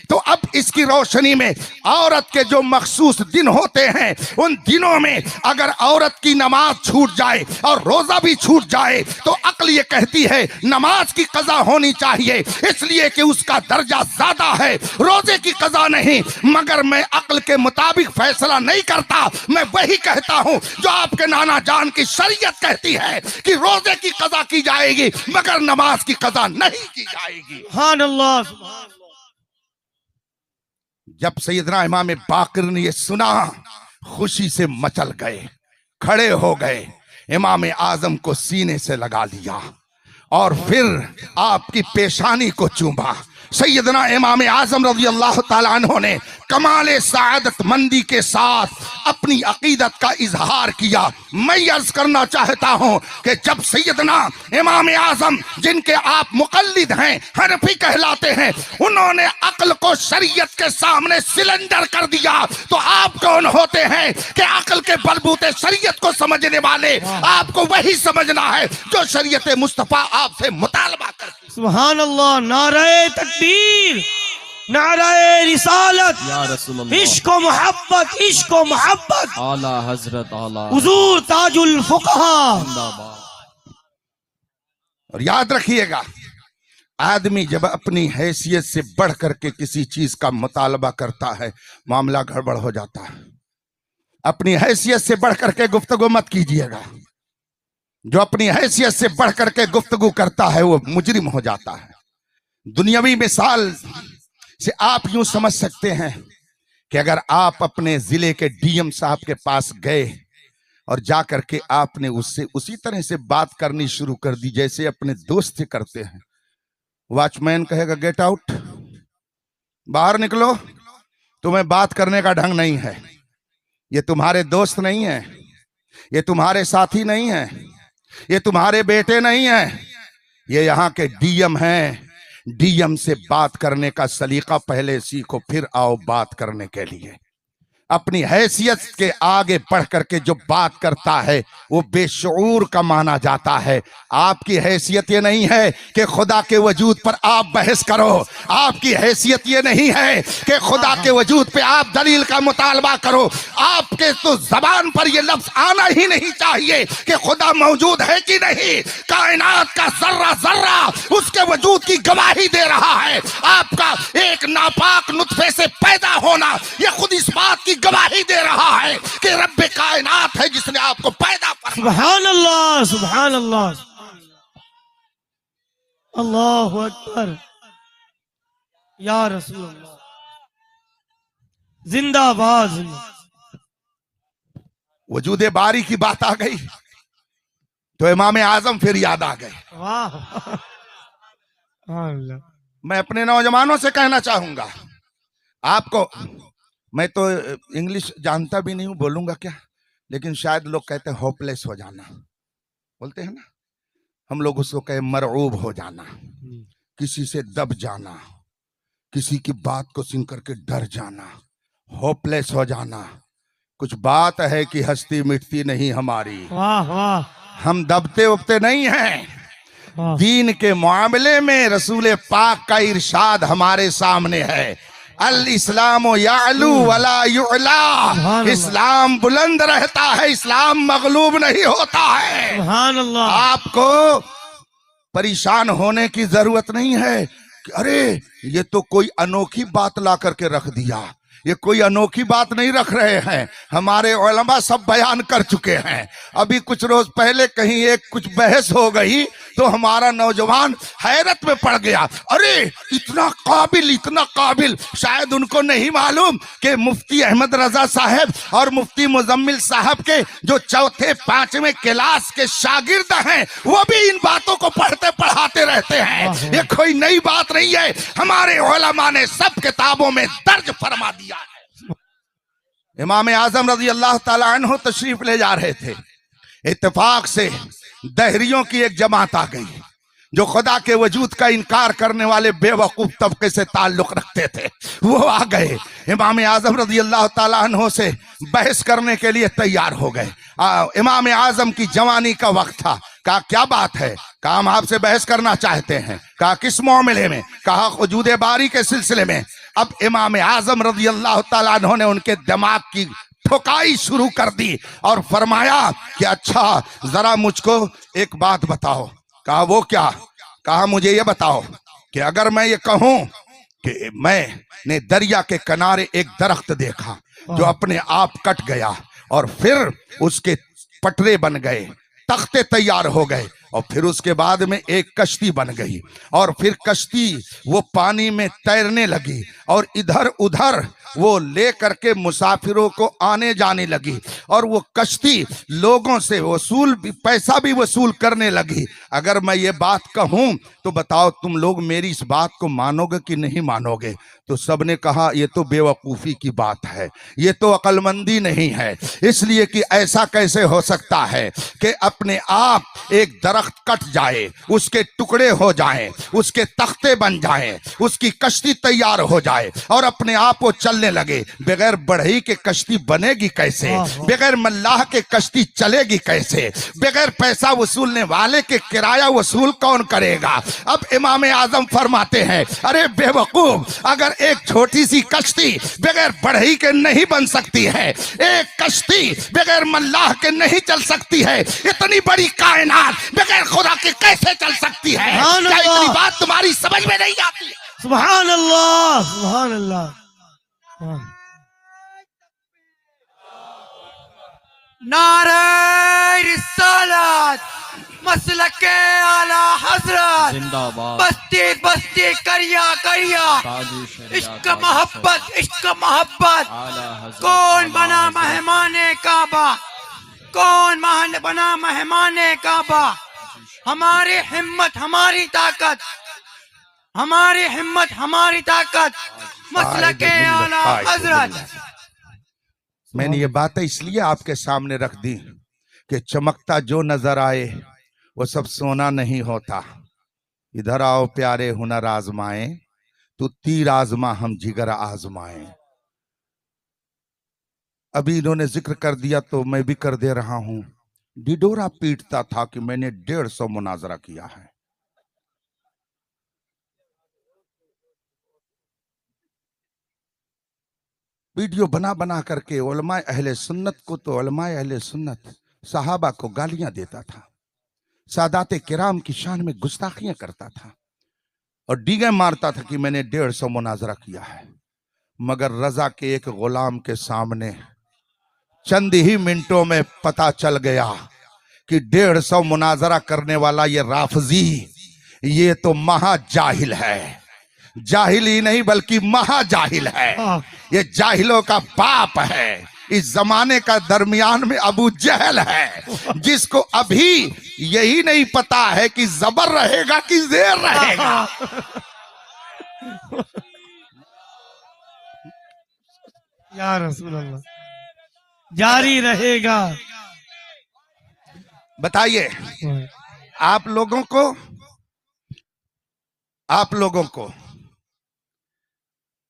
तो अब इसकी रोशनी में औरत के जो मखसूस दिन होते हैं, उन दिनों में अगर औरत की नमाज छूट जाए और रोजा भी छूट जाए तो अक्ल ये कहती है नमाज की कज़ा होनी चाहिए, इसलिए कि उसका दर्जा ज्यादा है, रोजे की कज़ा नहीं। मगर मैं अक्ल के मुताबिक फैसला नहीं करता, मैं वही कहता हूं जो आपके नाना जान की शरीयत कहती है कि रोजे की कज़ा की जाएगी मगर नमाज की कज़ा नहीं की जाएगी। सुभान अल्लाह, सुभान अल्लाह। जब सैयदना इमाम बाक़िर ने यह सुना, खुशी से मचल गए, खड़े हो गए, इमाम आजम को सीने से लगा लिया और फिर आपकी पेशानी को चूमा। सैयदना इमाम आजम रज़ियल्लाहु ताला अन्हु ने कमाले सआदत मंदी के साथ अपनी अकीदत का इजहार किया। मैं अर्ज करना चाहता हूं कि जब सैयदना इमाम आजम, जिनके आप मुक़ल्लिद हैं, हनफी कहलाते हैं, उन्होंने अक्ल को शरीयत के सामने सिलेंडर कर दिया, तो आप कौन होते हैं कि अक्ल के बलबूते शरीयत को समझने वाले? आपको वही समझना है जो शरीयत मुस्तफा आपसे मुतालबा करती। सुभान अल्लाह, नारे तकबीर, नारे रिसालत, या रसूल अल्लाह, इश्क व मोहब्बत, इश्क व मोहब्बत, आला हजरत आला हुजूर ताजुल फुक़हा। जिंदाबाद। और याद रखिएगा, आदमी जब अपनी हैसियत से बढ़ करके किसी चीज का मुतालबा करता है, मामला गड़बड़ हो जाता है। अपनी हैसियत से बढ़ करके गुफ्तगू मत कीजिएगा। जो अपनी हैसियत से बढ़ करके गुफ्तगू करता है वो मुजरिम हो जाता है। दुनियावी मिसाल से आप यूं समझ सकते हैं कि अगर आप अपने जिले के डीएम साहब के पास गए और जा करके आपने उससे उसी तरह से बात करनी शुरू कर दी जैसे अपने दोस्त से करते हैं, वॉचमैन कहेगा गेट आउट, बाहर निकलो, तुम्हें बात करने का ढंग नहीं है, ये तुम्हारे दोस्त नहीं है, ये तुम्हारे साथी नहीं है, ये तुम्हारे बेटे नहीं है, ये यहाँ के डीएम हैं। डीएम से बात करने का सलीका पहले सीखो, फिर आओ बात करने के लिए। अपनी हैसियत के आगे बढ़ करके जो बात करता है वो बेशऊर का माना जाता है। आपकी हैसियत ये नहीं है कि खुदा के वजूद पर आप बहस करो, आपकी हैसियत ये नहीं है कि खुदा के वजूद पे आप दलील का मुतालबा करो। आपके तो जबान पर ये लफ्ज आना ही नहीं चाहिए कि खुदा मौजूद है कि नहीं। कायनात का जर्रा जर्रा उसके वजूद की गवाही दे रहा है। आपका एक नापाक नुत्फे से पैदा होना ये खुद इस बात की गवाही दे रहा है कि रब्बे कायनात है जिसने आपको पैदा फरमाया। सुभान अल्लाह, सुभान अल्लाह, अल्लाहु अकबर, या रसूल अल्लाह, जिंदाबाद, जिंदाबाद। वजूदे बारी की बात आ गई तो इमाम आजम फिर याद आ गए। वाह, अल्लाह। मैं अपने नौजवानों से कहना चाहूंगा, आपको मैं तो इंग्लिश जानता भी नहीं हूं, बोलूंगा क्या, लेकिन शायद लोग कहते हैं होपलेस हो जाना, बोलते हैं ना, हम लोग उसको कहे मरऊब हो जाना, किसी से दब जाना, किसी की बात को सुन करके डर जाना, होपलेस हो जाना। कुछ बात है कि हस्ती मिटती नहीं हमारी, वाह वाह, हम दबते उबते नहीं हैं। वाह। दीन के मामले में रसूल पाक का इरशाद हमारे सामने है, अल इस्लाम यालू वला युला, इस्लाम बुलंद रहता है, इस्लाम मगलूब नहीं होता है। सुभान अल्लाह। आपको परेशान होने की जरूरत नहीं है कि अरे ये तो कोई अनोखी बात ला करके रख दिया, ये कोई अनोखी बात नहीं रख रहे हैं, हमारे उलमा सब बयान कर चुके हैं। अभी कुछ रोज पहले कहीं एक कुछ बहस हो गई तो हमारा नौजवान हैरत में पड़ गया। अरे इतना काबिल, शायद उनको नहीं मालूम कि मुफ्ती अहमद रजा साहब और मुफ्ती मुजम्मिल साहब के जो चौथे पांचवें क्लास के शागिर्द हैं वो भी इन बातों को पढ़ते पढ़ाते रहते हैं। ये कोई नई बात नहीं है, हमारे उलमा ने सब किताबों में दर्ज फरमा दिया है। इमाम आजम रजी अल्लाह ताला अन्हु तशरीफ ले जा रहे थे, इत्तेफाक से दहरियों की एक जमात आ गई जो खुदा के वजूद का इनकार करने वाले बेवकूफ तबके से ताल्लुक रखते थे। वो आ गए, इमाम आजम रजी अल्लाह ताला अन्हु से बहस करने के लिए तैयार हो गए। इमाम आजम की जवानी का वक्त था। कहा क्या बात है? कहा हम आपसे बहस करना चाहते हैं। कहा किस मामले में? कहा वजूद बारी के सिलसिले में। अब इमाम आजम रजी अल्लाह ताला अन्हु ने उनके दिमाग की ठोकाई शुरू कर दी और फरमाया कि अच्छा जरा मुझको एक बात बताओ। कहा वो क्या? कहा मुझे ये बताओ कि अगर मैं ये कहूं कि मैंने दरिया के किनारे एक दरख्त देखा जो अपने आप कट गया और फिर उसके पटरे बन गए, तख्ते तैयार हो गए और फिर उसके बाद में एक कश्ती बन गई और फिर कश्ती वो पानी में तैरने लगी और इधर उधर वो ले करके मुसाफिरों को आने जाने लगी और वो कश्ती लोगों से पैसा भी वसूल करने लगी। अगर मैं ये बात कहूं तो बताओ तुम लोग मेरी इस बात को मानोगे कि नहीं मानोगे? तो सबने कहा ये तो बेवकूफ़ी की बात है, ये तो अक्लमंदी नहीं है, इसलिए कि ऐसा कैसे हो सकता है कि अपने आप एक दरख्त कट जाए, उसके टुकड़े हो जाएं, उसके तख्ते बन जाएं, उसकी कश्ती तैयार हो जाए और अपने आप वो चलने लगे। बगैर बढ़ई के कश्ती बनेगी कैसे? बगैर मल्लाह के कश्ती चलेगी कैसे? बगैर पैसा वसूलने वाले के किराया वसूल कौन करेगा? अब इमाम आजम फरमाते हैं अरे बेवकूफ, अगर एक छोटी सी कश्ती बगैर बढ़ई के नहीं बन सकती है, एक कश्ती बगैर मल्लाह के नहीं चल सकती है, इतनी बड़ी कायनात बगैर खुदा के कैसे चल सकती है? क्या इतनी बात तुम्हारी समझ में नहीं आती? सुभान अल्लाह, सुभान अल्लाह। नारे रिसालत, मसलके आला हजरत, जिंदाबाद। बस्ती बस्ती करिया करिया, इश्क मोहब्बत। कौन बना मेहमाने काबा? कौन बना मेहमाने काबा? हमारी हिम्मत हमारी ताकत, हमारी हिम्मत हमारी ताकत, मसलके आला हजरत। मैंने ये बातें इसलिए आपके सामने रख दी कि चमकता जो नजर आए वो सब सोना नहीं होता। इधर आओ प्यारे हुनर आजमाए, तू तीर आजमा हम जिगर आजमाए। अभी इन्होंने जिक्र कर दिया तो मैं भी कर दे रहा हूं। डिडोरा पीटता था कि मैंने 150 मुनाजरा किया है। वीडियो बना बना करके उलमाए अहले सुन्नत को तो उलमाए अहले सुन्नत सहाबा को गालियां देता था, सादाते किराम की शान में गुस्ताखियां करता था और डीगे मारता था कि मैंने 150 मुनाजरा किया है। मगर रजा के एक गुलाम के सामने चंद ही मिनटों में पता चल गया कि 150 मुनाजरा करने वाला ये राफजी ये तो महा जाहिल है। जाहिल ही नहीं बल्कि महा जाहिल है, ये जाहिलों का बाप है। इस जमाने का दरमियान में अबू जहल है जिसको अभी यही नहीं पता है कि जबर रहेगा कि जेर रहेगा। या रसूल अल्लाह, जारी रहेगा। बताइए आप लोगों को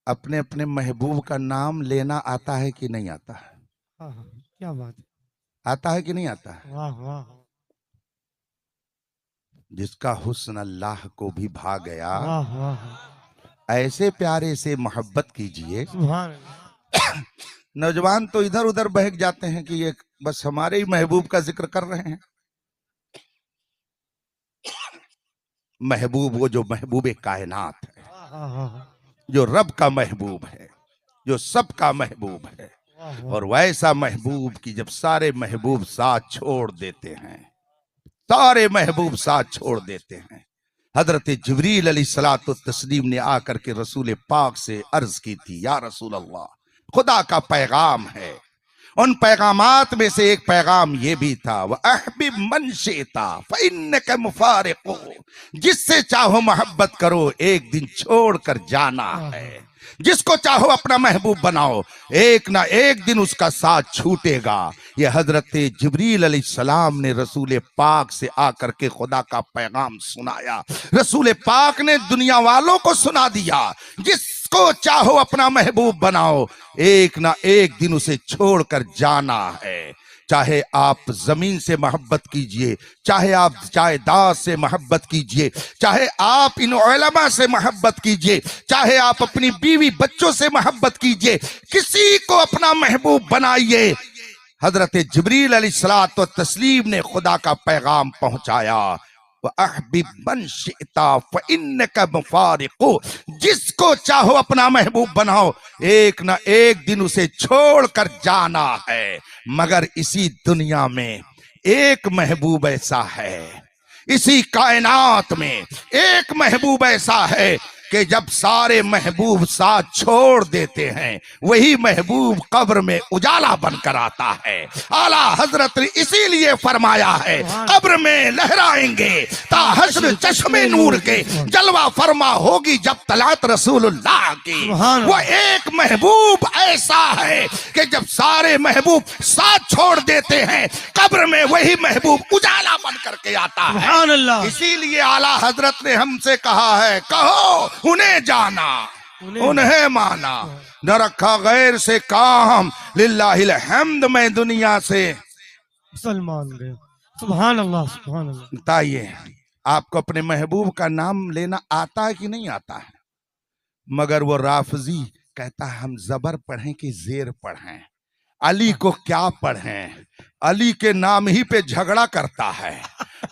अपने अपने महबूब का नाम लेना आता है कि नहीं आता है? क्या बात है, आता है कि नहीं आता है? वाह वाह, जिसका हुस्न अल्लाह को भी भा गया, वाह वाह, ऐसे प्यारे से मोहब्बत कीजिए। सुभान अल्लाह। नौजवान तो इधर उधर बहक जाते हैं कि ये बस हमारे ही महबूब का जिक्र कर रहे हैं। महबूब वो जो महबूब कायनात है, जो रब का महबूब है, जो सबका महबूब है, और वैसा महबूब की जब सारे महबूब साथ छोड़ देते हैं सारे महबूब साथ छोड़ देते हैं। हजरत जिब्रील अलैहिस्सलातु तस्लीम ने आकर के रसूल पाक से अर्ज की थी, या रसूल अल्लाह, खुदा का पैगाम है। उन पैगामात में से एक पैगाम ये भी था, वह अहबिब मन शिता फइन्नक मुफारिकु, जिससे चाहो मोहब्बत करो, एक दिन छोड़कर जाना है। जिसको चाहो अपना महबूब बनाओ, एक ना एक दिन उसका साथ छूटेगा। ये हजरत जिब्रील अलैहिस्सलाम ने रसूल पाक से आकर के खुदा का पैगाम सुनाया। रसूल पाक ने दुनिया वालों को सुना दिया, जिसको चाहो अपना महबूब बनाओ, एक ना एक दिन उसे छोड़कर जाना है। चाहे आप जमीन से मोहब्बत कीजिए, चाहे आप जायदाद से मोहब्बत कीजिए, चाहे आप इन उलमा से मोहब्बत कीजिए, चाहे आप अपनी बीवी बच्चों से मोहब्बत कीजिए, किसी को अपना महबूब बनाइए। हजरत जिब्रील अलैहिस्सलातु तस्लीम ने खुदा का पैगाम पहुंचाया, अहबिब मन शिता फइन्नक मुफारिकु, जिसको चाहो अपना महबूब बनाओ, एक ना एक दिन उसे छोड़कर जाना है। मगर इसी दुनिया में एक महबूब ऐसा है, इसी कायनात में एक महबूब ऐसा है कि जब सारे महबूब साथ छोड़ देते हैं, वही महबूब कब्र में उजाला बनकर आता है। आला हजरत ने इसीलिए फरमाया है, कब्र में लहराएंगे ताहश्र चश्मे नूर के, जलवा फरमा होगी जब तलात रसूलुल्लाह की। वो एक महबूब ऐसा है कि जब सारे महबूब साथ छोड़ देते हैं, कब्र में वही महबूब उजाला बन करके आता है। इसीलिए आला हजरत ने हमसे कहा है, कहो उन्हें जाना, उन्हें माना, न रखा गैर से काम, लिल्लाहिल हम्द, मैं दुनिया से मुसलमान गए। सुभान अल्लाह, सुभान अल्लाह। बताइए, आपको अपने महबूब का नाम लेना आता है कि नहीं आता है? मगर वो राफजी कहता है, हम जबर पढ़ें कि जेर पढ़ें, अली को क्या पढ़ें? अली के नाम ही पे झगड़ा करता है,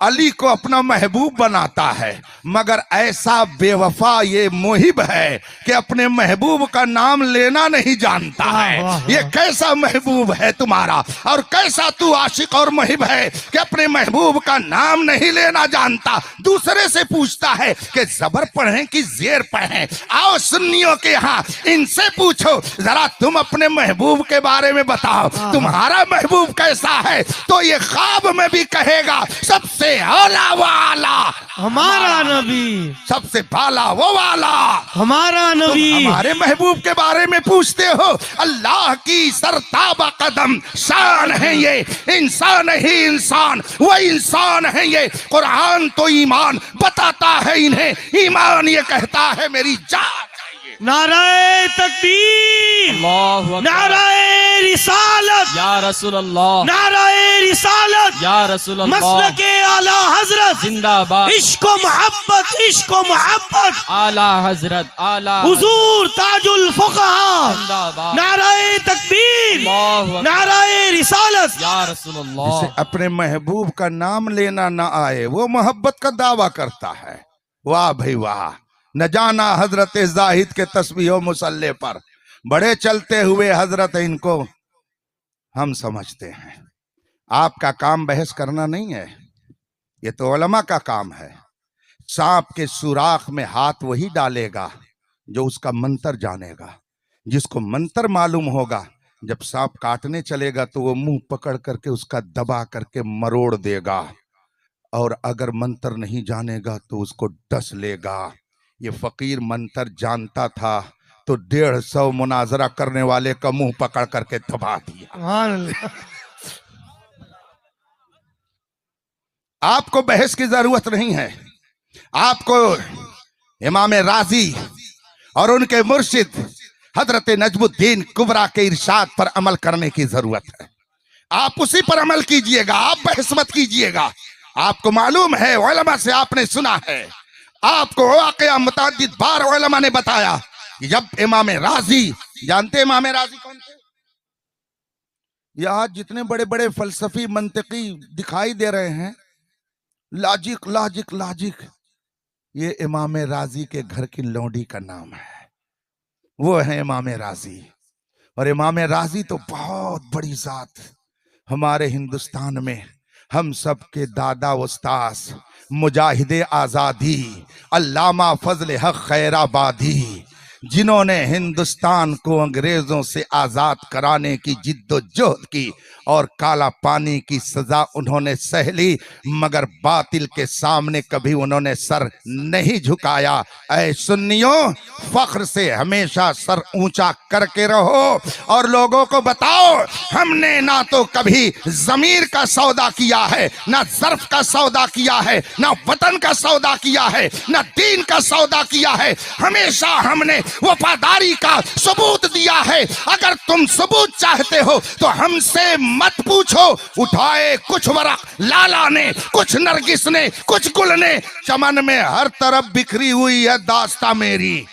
अली को अपना महबूब बनाता है। मगर ऐसा बेवफा ये मोहिब है कि अपने महबूब का नाम लेना नहीं जानता है। ये कैसा महबूब है तुम्हारा, और कैसा तू आशिक और मोहिब है कि अपने महबूब का नाम नहीं लेना जानता। दूसरे से पूछता है कि जबर पढ़ें कि जेर पढ़ें। आओ सुन्नियों के यहाँ, इनसे पूछो जरा, तुम अपने महबूब के बारे में बताओ, तुम्हारा महबूब कैसा है? तो ये ख्वाब में भी कहेगा, सबसे आला वाला हमारा नबी, सबसे बाला वो वाला हमारा नबी। हमारे महबूब के बारे में पूछते हो? अल्लाह की सरताबा कदम शान है ये, इंसान ही इंसान, वो इंसान है ये। कुरान तो ईमान बताता है इन्हें, ईमान ये कहता है मेरी जान। नाराए तकबीर, नाराए रिसालत, या रसूल अल्लाह, नाराए रिसालत, या रसूल अल्लाह, मसलके आला हजरत जिंदाबाद, इश्क व मोहब्बत, इश्क व मोहब्बत, आला हजरत, आला हुजूर ताजुल फुक़हा, जिंदाबाद, नाराए तकबीर, अल्लाहु अकबर, नाराए रिसालत। या रसूल अल्लाह। जिसे अपने महबूब का नाम लेना ना आए, वो मोहब्बत का दावा करता है। वाह भाई वाह, न जाना हजरत जाहिद के तस्बीह मुसल्ले पर बड़े चलते हुए हजरत, इनको हम समझते हैं। आपका काम बहस करना नहीं है, ये तो उलमा का काम है। सांप के सुराख में हाथ वही डालेगा जो उसका मंतर जानेगा। जिसको मंतर मालूम होगा, जब सांप काटने चलेगा तो वो मुंह पकड़ करके उसका दबा करके मरोड़ देगा, और अगर मंतर नहीं जानेगा तो उसको डस लेगा। ये फकीर मंतर जानता था तो 150 मुनाजरा करने वाले का मुंह पकड़ करके दबा दिया। आपको बहस की जरूरत नहीं है, आपको इमाम राजी और उनके मुर्शिद हजरत नजमुद्दीन कुबरा के इरशाद पर अमल करने की जरूरत है। आप उसी पर अमल कीजिएगा, आप बहस मत कीजिएगा। आपको मालूम है, उलमा से आपने सुना है, आपको वाकया मुताद्दिद बार उलमा ने बताया कि जब इमाम राजी, जानते इमाम राजी कौन थे? ये आज जितने बड़े बड़े फलसफी मंतिकी दिखाई दे रहे हैं, लॉजिक लॉजिक लॉजिक, ये इमाम राजी के घर की लौंडी का नाम है। वो है इमाम राजी। और इमाम राजी तो बहुत बड़ी जात हमारे हिंदुस्तान में हम सब के दादा उस्ताद मुजाहिदे आज़ादी अल्लामा फजल हक खैराबादी, जिन्होंने हिंदुस्तान को अंग्रेजों से आज़ाद कराने की जिद्दोजहद की और काला पानी की सजा उन्होंने सह ली, मगर बातिल के सामने कभी उन्होंने सर नहीं झुकाया। ऐ सुन्नियों, फख्र से हमेशा सर ऊंचा करके रहो और लोगों को बताओ, हमने ना तो कभी जमीर का सौदा किया है, ना ज़र्फ का सौदा किया है, ना वतन का सौदा किया है, ना दीन का सौदा किया है। हमेशा हमने वफादारी का सबूत दिया है। अगर तुम सबूत चाहते हो तो हमसे मत पूछो। उठाए कुछ वरक लाला ने, कुछ नरगिस ने, कुछ गुल ने, चमन में हर तरफ बिखरी हुई है दास्तां मेरी।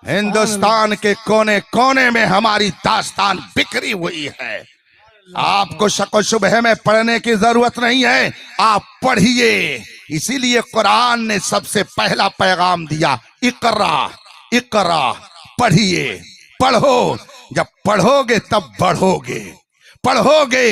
हिंदुस्तान के कोने कोने में हमारी दास्तान बिखरी हुई है। आपको शक व शुबह में पढ़ने की जरूरत नहीं है, आप पढ़िए। इसीलिए कुरान ने सबसे पहला पैगाम दिया, इकरा इकरा, पढ़िए, पढ़ो। जब पढ़ोगे तब बढ़ोगे, पढ़ोगे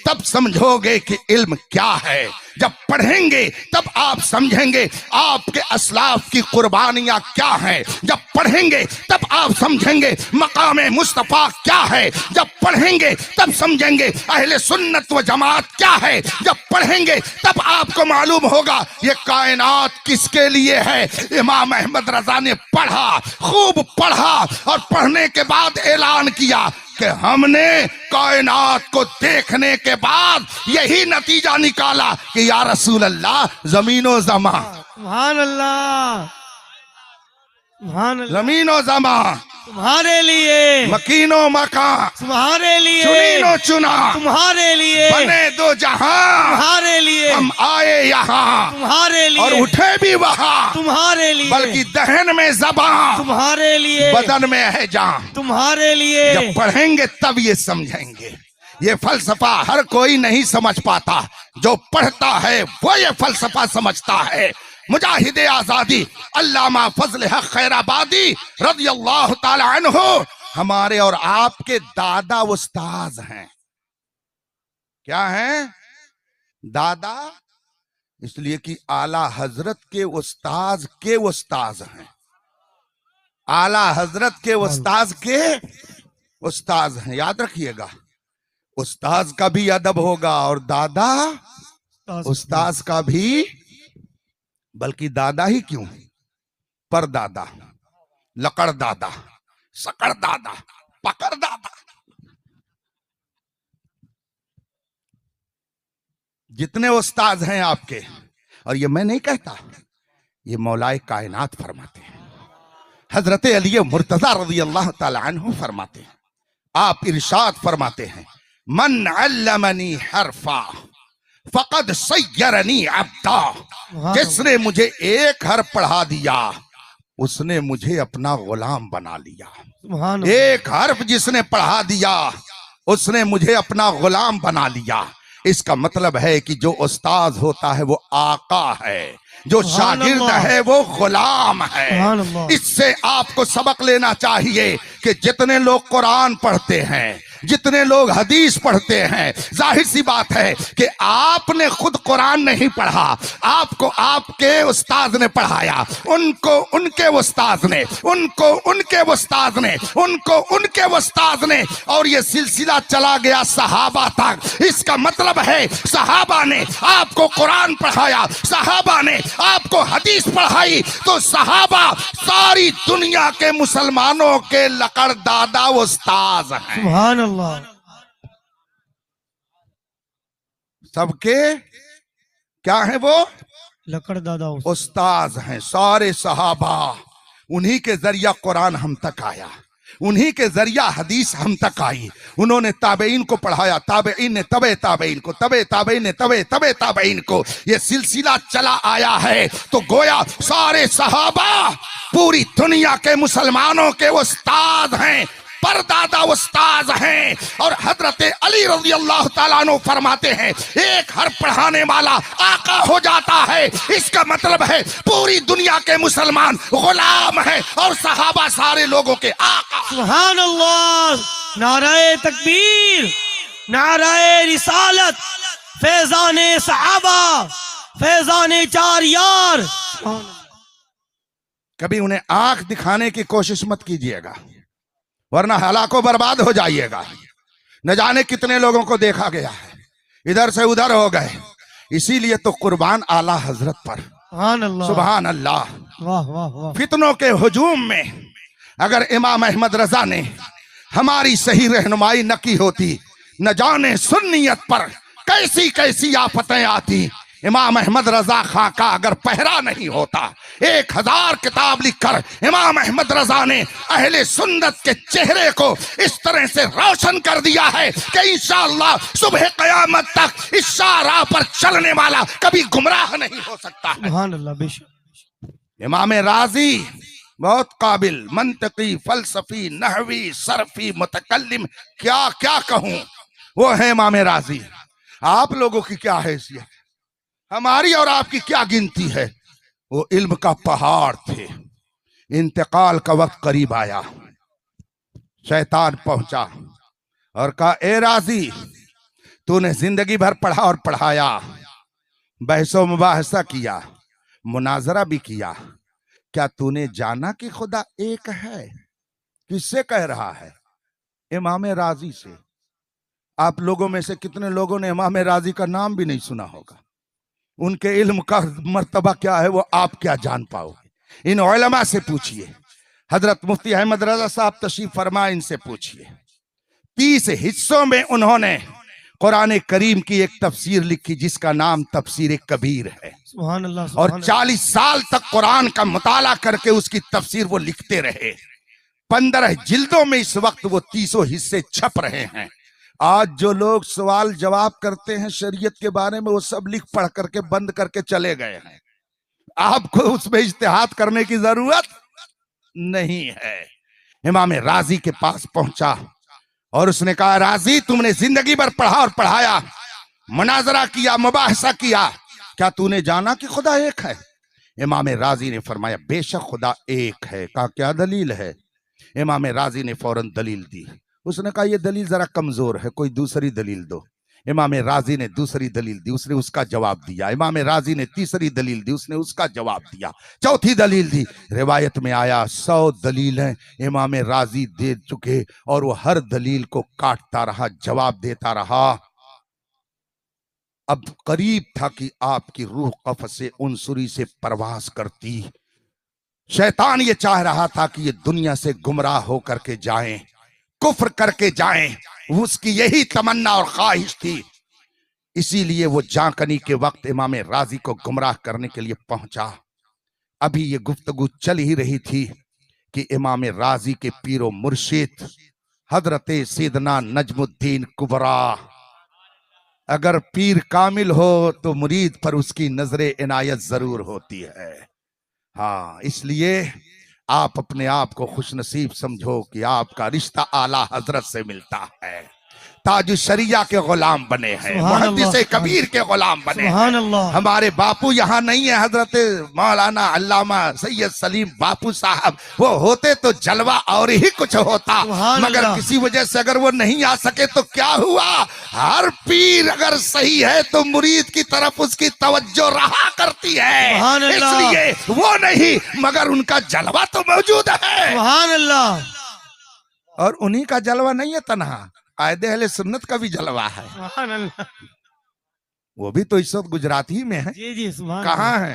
तब समझोगे कि इल्म क्या है। जब पढ़ेंगे तब आप समझेंगे आपके असलाफ की कुर्बानियां क्या हैं। जब पढ़ेंगे तब आप समझेंगे मकाम मुस्तफा क्या है। जब पढ़ेंगे तब समझेंगे अहले सुन्नत व जमात क्या है। जब पढ़ेंगे तब आपको मालूम होगा ये कायनात किसके लिए है। इमाम अहमद रजा ने पढ़ा, खूब पढ़ा, और पढ़ने के बाद ऐलान किया कि हमने कायनात को देखने के बाद यही नतीजा निकाला कि या रसूल अल्लाह, जमीनो जमा, सुभान अल्लाह, सुभान अल्लाह, जमीनो जमा तुम्हारे लिए, मकीनो मका तुम्हारे लिए, चुनीनो चुना तुम्हारे लिए, बने दो जहां, तुम्हारे लिए, हम आए यहाँ तुम्हारे लिए, और उठे भी वहां, तुम्हारे लिए, बल्कि दहन में ज़बां, तुम्हारे लिए, बदन में है जान। तुम्हारे लिए। जब पढ़ेंगे तब ये समझेंगे। ये फलसफा हर कोई नहीं समझ पाता, जो पढ़ता है वो ये फलसफा समझता है। मुजाहिदे आज़ादी अल्लामा फजल हक खैराबादी रज़ियल्लाहु ताला अन्हु हमारे और आपके दादा उस्ताद हैं। क्या हैं? दादा, इसलिए कि आला हजरत के उस्ताद हैं। आला हजरत के उस्ताद हैं, याद रखिएगा। उस्ताद का भी अदब होगा और दादा उस्ताद का भी, बल्कि दादा ही क्यों, पर दादा, लकड़ दादा, सकड़ दादा, पकड़ दादा, जितने उस्ताद हैं आपके। और ये मैं नहीं कहता, ये मौलाए कायनात फरमाते हैं। हजरत अली मुर्तजा रज़ियल्लाहु ताला अन्हु फरमाते हैं, आप इरशाद फरमाते हैं, मन अल्लमनी हरफा फकद सय्यरनी अब्दा। जिसने मुझे एक हर्फ पढ़ा दिया उसने मुझे अपना गुलाम बना लिया। एक हर्फ जिसने पढ़ा दिया उसने मुझे अपना गुलाम बना लिया। इसका मतलब है कि जो उस्ताद होता है वो आका है, जो शागिर्द है वो गुलाम है। इससे आपको सबक लेना चाहिए कि जितने लोग कुरान पढ़ते हैं, जितने लोग हदीस पढ़ते हैं, जाहिर सी बात है कि आपने खुद कुरान नहीं पढ़ा, आपको आपके उस्ताद ने पढ़ाया, उनको उनके उस्ताद ने, उनको उनके उस्ताद ने, उनको उनके उस्ताद ने, और ये सिलसिला चला गया सहाबा तक। इसका मतलब है सहाबा ने आपको कुरान पढ़ाया, सहाबा ने आपको हदीस पढ़ाई, तो सहाबा सारी दुनिया के मुसलमानों के लकड़ दादा उस्ताद हैं। सुभान अल्लाह। सबके क्या है वो? लकड़ दादा उस्ताद हैं। सारे सहाबा, उन्हीं के जरिया कुरान हम तक आया, उन्हीं के जरिया हदीस हम तक आई। उन्होंने ताबेइन को पढ़ाया, ताबेइन ने तबे ताबेइन को, तबे ताबेइन ने तबे ताबेइन को, ये सिलसिला चला आया है। तो गोया सारे सहाबा पूरी दुनिया के मुसलमानों के उस्ताद हैं, परदादा उस्ताद हैं। और हजरत अली रज़ी अल्लाह ताला अन्हु फरमाते हैं, एक हर्फ पढ़ाने वाला आका हो जाता है। इसका मतलब है पूरी दुनिया के मुसलमान गुलाम हैं और सहाबा सारे लोगों के आका। सुभान अल्लाह। नाराए तकबीर, नाराए रिसालत, फैजान सहाबा, फैजान चार यार। कभी उन्हें आंख दिखाने की कोशिश मत कीजिएगा, वरना हलाको बर्बाद हो जाइएगा। न जाने कितने लोगों को देखा गया है, इधर से उधर हो गए। इसीलिए तो कुर्बान आला हजरत पर, सुभान अल्लाह, सुभान अल्लाह। वाह वाह वाह। फितनों के हुजूम में अगर इमाम अहमद रजा ने हमारी सही रहनुमाई न की होती, न जाने सुन्नियत पर कैसी कैसी आफतें आती। इमाम अहमद रजा खां का अगर पहरा नहीं होता, 1000 किताब लिखकर इमाम अहमद रजा ने अहले सुन्नत के चेहरे को इस तरह से रोशन कर दिया है कि इंशाअल्लाह सुबह कयामत तक इस शाहराह पर चलने वाला कभी गुमराह नहीं हो सकता है। सुभान अल्लाह, बेशक। इमाम राजी बहुत काबिल, मंतकी, फलसफी, नहवी, सरफी, मुतकल्लिम, क्या क्या कहूं, वो है इमाम राजी। आप लोगों की क्या हैसियत, हमारी और आपकी क्या गिनती है। वो इल्म का पहाड़ थे। इंतकाल का वक्त करीब आया, शैतान पहुंचा और कहा, ए राजी, तूने जिंदगी भर पढ़ा और पढ़ाया, बहसो मुबाहसा किया, मुनाजरा भी किया, क्या तूने जाना कि खुदा एक है? किससे कह रहा है? इमाम राजी से। आप लोगों में से कितने लोगों ने इमाम राजी का नाम भी नहीं सुना होगा। उनके इल्म का मर्तबा क्या है वो आप क्या जान पाओगे। इन उलमा से पूछिए। हजरत मुफ्ती अहमद रजा साहब तशरीफ फरमा, इनसे पूछिए। 30 हिस्सों में उन्होंने कुरान करीम की एक तफसीर लिखी जिसका नाम तफसीर कबीर है। सुभान अल्लाह, और 40 साल तक कुरान का मुताला करके उसकी तफसीर वो लिखते रहे। 15 जिल्दों में इस वक्त वो 30 हिस्से छप रहे हैं। आज जो लोग सवाल जवाब करते हैं शरीयत के बारे में, वो सब लिख पढ़ करके बंद करके चले गए हैं। आपको उसमें इज्तिहाद करने की जरूरत नहीं है। इमाम राजी के पास पहुंचा और उसने कहा, राजी, तुमने जिंदगी भर पढ़ा और पढ़ाया, मुनाजरा किया, मुबाहसा किया, क्या तूने जाना कि खुदा एक है? इमाम राजी ने फरमाया, बेशक खुदा एक है। कहा, क्या दलील है? इमाम राजी ने फौरन दलील दी। उसने कहा, यह दलील जरा कमजोर है, कोई दूसरी दलील दो। इमाम राजी ने दूसरी दलील दी, उसने उसका जवाब दिया। इमाम राजी ने तीसरी दलील दी, उसने उसका जवाब दिया। चौथी दलील दी। रिवायत में आया 100 दलीलें इमाम राजी दे चुके और वो हर दलील को काटता रहा, जवाब देता रहा। अब करीब था कि आपकी रूह कफ़से उनसुरी से परवास करती। शैतान ये चाह रहा था कि ये दुनिया से गुमराह होकर के जाएं, कुफ्र करके जाएं। उसकी यही तमन्ना और ख्वाहिश थी। इसीलिए वो जांकनी के वक्त इमाम राजी को गुमराह करने के लिए पहुंचा। अभी ये गुफ्तगू चल ही रही थी कि इमाम राजी के पीरो मुर्शिद हजरत सैयदना नजमुद्दीन कुबरा, अगर पीर कामिल हो तो मुरीद पर उसकी नजरे इनायत जरूर होती है। हाँ, इसलिए आप अपने आप को खुशनसीब समझो कि आपका रिश्ता आला हजरत से मिलता है। ताजु शरिया के गुलाम बने हैं, मुहद्दिस कबीर के गुलाम बने हैं। हमारे बापू यहाँ नहीं है, हजरत मौलाना अल्लामा सैयद सलीम बापू साहब, वो होते तो जलवा और ही कुछ होता, मगर किसी वजह से अगर वो नहीं आ सके तो क्या हुआ। हर पीर अगर सही है तो मुरीद की तरफ उसकी तवज्जो रहा करती है, इसलिए वो नहीं मगर उनका जलवा तो मौजूद है। सुभान अल्लाह। और उन्हीं का जलवा नहीं है तन्हा, कायदे अहले सुन्नत का भी जलवा है। वो भी तो इस वक्त गुजरात ही में है। जी जी, कहाँ है?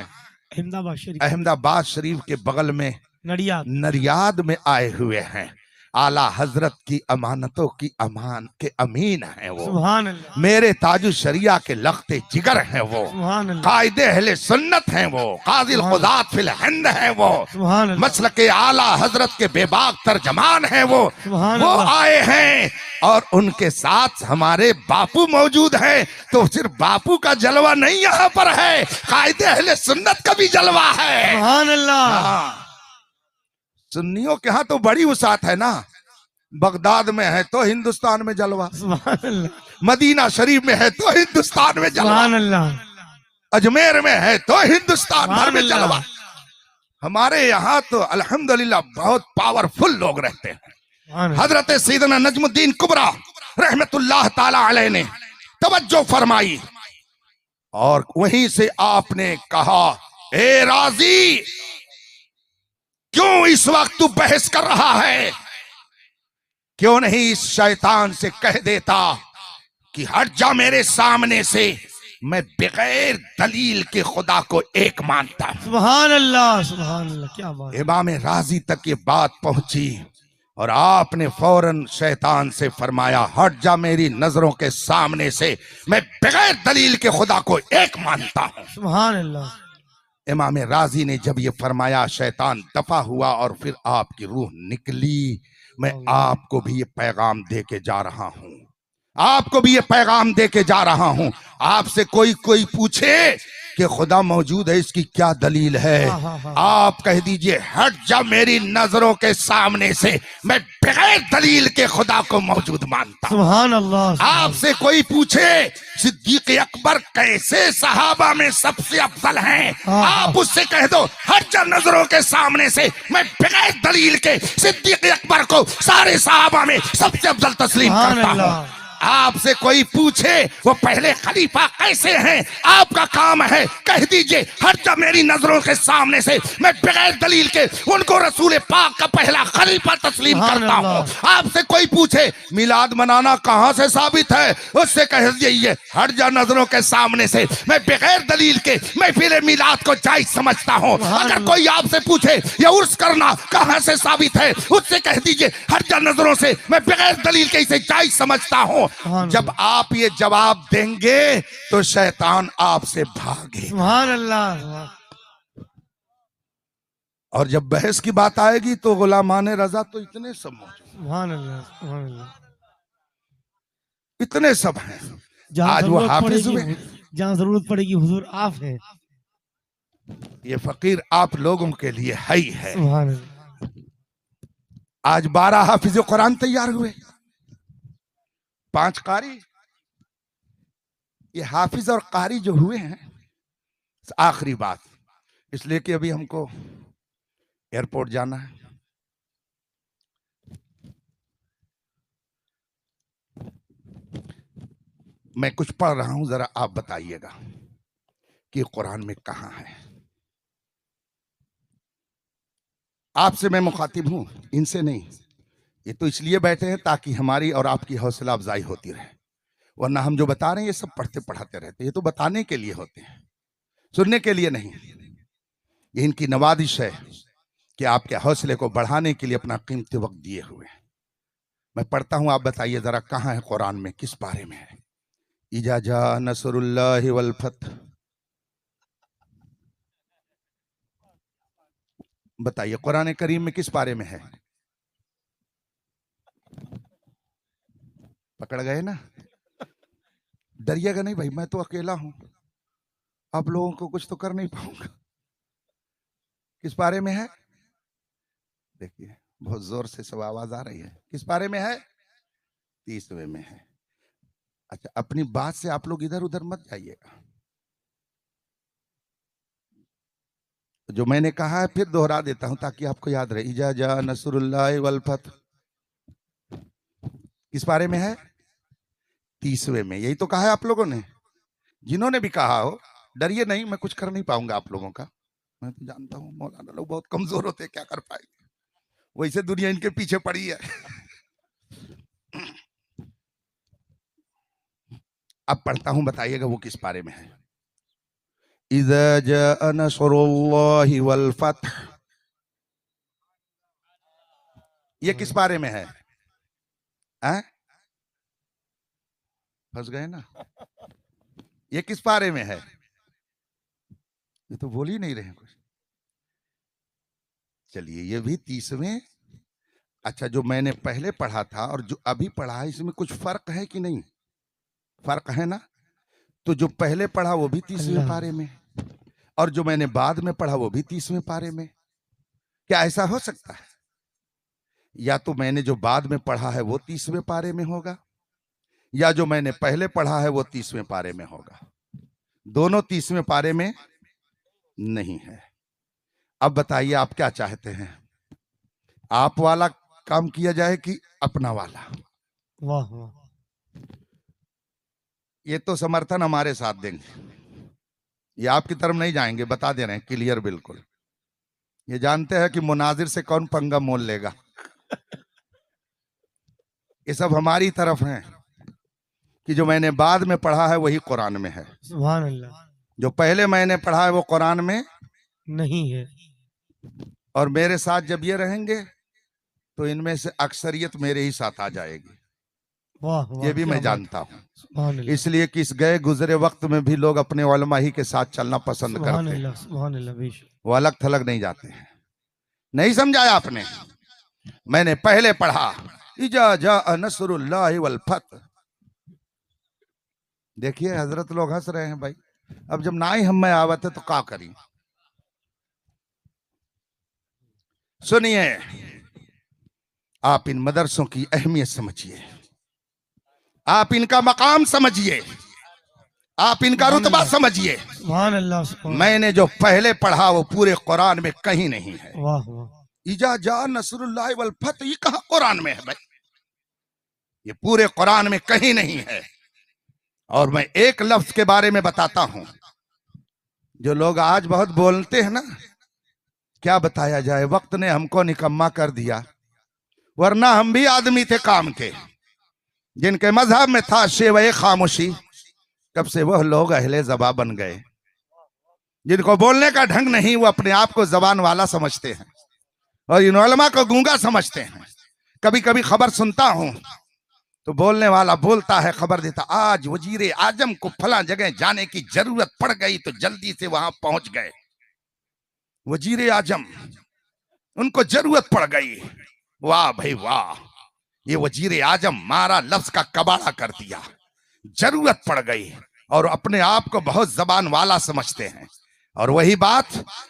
अहमदाबाद शरीफ। अहमदाबाद शरीफ के बगल में नडियाद में आए हुए हैं। आला हजरत की अमानतों की अमान के अमीन है वो। सुभान अल्लाह। मेरे ताजु शरिया के लख्ते जिगर हैं वो। कायदे अहले सुन्नत हैं वो। काजिल खुदात फिल हिंद हैं वो। मसल के आला हजरत के बेबाक तर्जमान हैं वो आए हैं और उनके साथ हमारे बापू मौजूद हैं। तो सिर्फ बापू का जलवा नहीं यहाँ पर है, कायदे अहले सुन्नत का भी जलवा है। सुभान अल्लाह। सुन्नियों के यहाँ तो बड़ी उसात है ना, बगदाद में है तो हिंदुस्तान में जलवा, मदीना शरीफ में है तो हिंदुस्तान में जलवा, अजमेर में है तो हिंदुस्तान भर में जलवा। हमारे यहाँ तो अल्हम्दुलिल्लाह बहुत पावरफुल लोग रहते हैं। हजरत सैयदना नजमुद्दीन कुबरा रहमतुल्लाह ताला अलैह ने तवज्जो फरमाई। और वहीं से आपने कहा, ए राजी, क्यों इस वक्त तू बहस कर रहा है? क्यों नहीं इस शैतान से कह देता कि हट जा मेरे सामने से, मैं बगैर दलील के खुदा को एक मानता हूं। सुभान अल्लाह, सुभान अल्लाह, क्या बात है। इमाम राजी तक ये बात पहुंची और आपने फौरन शैतान से फरमाया, हट जा मेरी नजरों के सामने से, मैं बगैर दलील के खुदा को एक मानता हूं। सुभान अल्लाह। इमाम राजी ने जब ये फरमाया, शैतान दफा हुआ और फिर आपकी रूह निकली। मैं आपको भी ये पैगाम दे के जा रहा हूं, आपको भी ये पैगाम दे के जा रहा हूं। आपसे कोई पूछे कि खुदा मौजूद है, इसकी क्या दलील है? आप कह दीजिए, हट जा मेरी नजरों के सामने से, मैं बगैर दलील के खुदा को मौजूद मानता हूं। सुभान अल्लाह। आपसे कोई पूछे सिद्दीक अकबर कैसे सहाबा में सबसे अफजल हैं, आप उससे कह दो, हट जा नजरों के सामने से, मैं बगैर दलील के सिद्दीक अकबर को सारे सहाबा में सबसे अफजल तस्लीम करता हूं। आपसे कोई पूछे वो पहले खलीफा कैसे हैं, आपका काम है कह दीजिए, हट जा मेरी नजरों के सामने से, मैं बगैर दलील के उनको रसूल पाक का पहला खलीफा तस्लीम करता हूं। आपसे कोई पूछे मिलाद मनाना कहां से साबित है, उससे कह दीजिए, हट जा नजरों के सामने से, मैं बगैर दलील के महफिल मिलाद को जायज समझता हूं। अगर कोई आपसे पूछे ये उर्स करना कहां से साबित है, उससे कह दीजिए, हट जा नजरों से, मैं बगैर दलील के इसे जायज समझता हूं। जब आप ये जवाब देंगे तो शैतान आपसे भागे। सुभान अल्लाह। और जब बहस की बात आएगी तो गुलामान रजा तो इतने सब मौजूद, सुभान अल्लाह, सुभान अल्लाह, इतने सब हैं। आज वो हाफिज हुए, जहाँ जरूरत पड़ेगी हुजूर आप हैं। ये फकीर आप लोगों के लिए है ही है। सुभान अल्लाह। आज 12 हाफिज कुरान तैयार हुए, 5 कारी। ये हाफिज और कारी जो हुए हैं, आखिरी बात, इसलिए कि अभी हमको एयरपोर्ट जाना है। मैं कुछ पढ़ रहा हूं, जरा आप बताइएगा कि कुरान में कहां है। आपसे मैं मुखातिब हूं, इनसे नहीं। ये तो इसलिए बैठे हैं ताकि हमारी और आपकी हौसला अफजाई होती रहे, वरना हम जो बता रहे हैं ये सब पढ़ते पढ़ाते रहते हैं। ये तो बताने के लिए होते हैं, सुनने के लिए नहीं। ये इनकी नवादिश है कि आपके हौसले को बढ़ाने के लिए अपना कीमती वक्त दिए हुए हैं। मैं पढ़ता हूं, आप बताइए जरा कहां है कुरान में, किस बारे में है। इजा जा नसरुल्लाहि वल फतह, बताइए कुरान करीम में किस बारे में है। पकड़ गए ना? डरिएगा नहीं भाई, मैं तो अकेला हूं, आप लोगों को कुछ तो कर नहीं पाऊंगा। किस बारे में है? देखिए बहुत जोर से सब आवाज आ रही है। किस बारे में है? 30वें में है। अच्छा, अपनी बात से आप लोग इधर उधर मत जाइएगा। जो मैंने कहा है फिर दोहरा देता हूं ताकि आपको याद रहे। इजा जा नसरुल्लाहि वल फतह किस बारे में है? 30वें में। यही तो कहा है आप लोगों ने। जिन्होंने भी कहा हो, डरिए नहीं, मैं कुछ कर नहीं पाऊंगा आप लोगों का। मैं तो जानता हूं मौलाना लोग बहुत कमजोर होते, क्या कर पाएंगे, वैसे दुनिया इनके पीछे पड़ी है। अब पढ़ता हूं, बताइएगा वो किस बारे में है। इज़ा जाअ नस्रुल्लाहि वल फतह, ये किस बारे में है? फंस गए ना? ये किस बारे में है? ये तो बोल ही नहीं रहे कुछ। चलिए ये भी 30वें। अच्छा, जो मैंने पहले पढ़ा था और जो अभी पढ़ा है इसमें कुछ फर्क है कि नहीं? फर्क है ना? तो जो पहले पढ़ा वो भी 30वें पारे में, और जो मैंने बाद में पढ़ा वो भी 30वें पारे में। क्या ऐसा हो सकता है? या तो मैंने जो बाद में पढ़ा है वो 30वें पारे में होगा, या जो मैंने पहले पढ़ा है वो 30वें पारे में होगा। दोनों 30वें पारे में नहीं है। अब बताइए आप क्या चाहते हैं, आप वाला काम किया जाए कि अपना वाला? वाह वाह। ये तो समर्थन हमारे साथ देंगे। ये आपकी तरफ नहीं जाएंगे, बता दे रहे हैं क्लियर बिल्कुल। ये जानते हैं कि मुनाजिर से कौन पंगा मोल लेगा। ये सब हमारी तरफ हैं कि जो मैंने बाद में पढ़ा है वही कुरान में है, सुभान अल्लाह, जो पहले मैंने पढ़ा है वो कुरान में नहीं है। और मेरे साथ जब ये रहेंगे तो इनमें से अक्सरियत मेरे ही साथ आ जाएगी। वाह वाह, ये भी क्या मैं बात। जानता हूँ। सुभान अल्लाह, इसलिए कि इस गए गुजरे वक्त में भी लोग अपने उलमा ही के साथ चलना पसंद सुभान करते हैं, अल्लाह, सुभान अल्लाह, बेशक। वो अलग थलग नहीं जाते हैं। नहीं समझाया आपने? मैंने पहले पढ़ा इजा जा नसरुल्लाहि वल फतह। देखिए हजरत लोग हंस रहे हैं भाई। अब जब ना ही हम में आवत है तो क्या करी। सुनिए, आप इन मदरसों की अहमियत समझिए, आप इनका मकाम समझिए, आप इनका रुतबा समझिए। सुभान अल्लाह, सुभान। मैंने जो पहले पढ़ा वो पूरे कुरान में कहीं नहीं है। वाह वाह, इजा जा नसरुल्लाहि वल फतह, ये कहाँ कुरान में है भाई? ये पूरे कुरान में कहीं नहीं है। और मैं एक लफ्ज के बारे में बताता हूं, जो लोग आज बहुत बोलते हैं ना, क्या बताया जाए, वक्त ने हमको निकम्मा कर दिया, वरना हम भी आदमी थे काम के। जिनके मजहब में था शेवे खामोशी, कब से वह लोग अहले ज़बान बन गए। जिनको बोलने का ढंग नहीं, वो अपने आप को जबान वाला समझते हैं और इन उलमा को गूंगा समझते हैं। कभी कभी खबर सुनता हूं तो बोलने वाला बोलता है, खबर देता, आज वजीरे आजम को फला जगह जाने की जरूरत पड़ गई तो जल्दी से वहां पहुंच गए। वजीरे आजम, उनको जरूरत पड़ गई। वाह भाई वाह, ये वजीरे आजम मारा लफ्ज का कबाड़ा कर दिया, जरूरत पड़ गई। और अपने आप को बहुत जबान वाला समझते हैं। और वही बात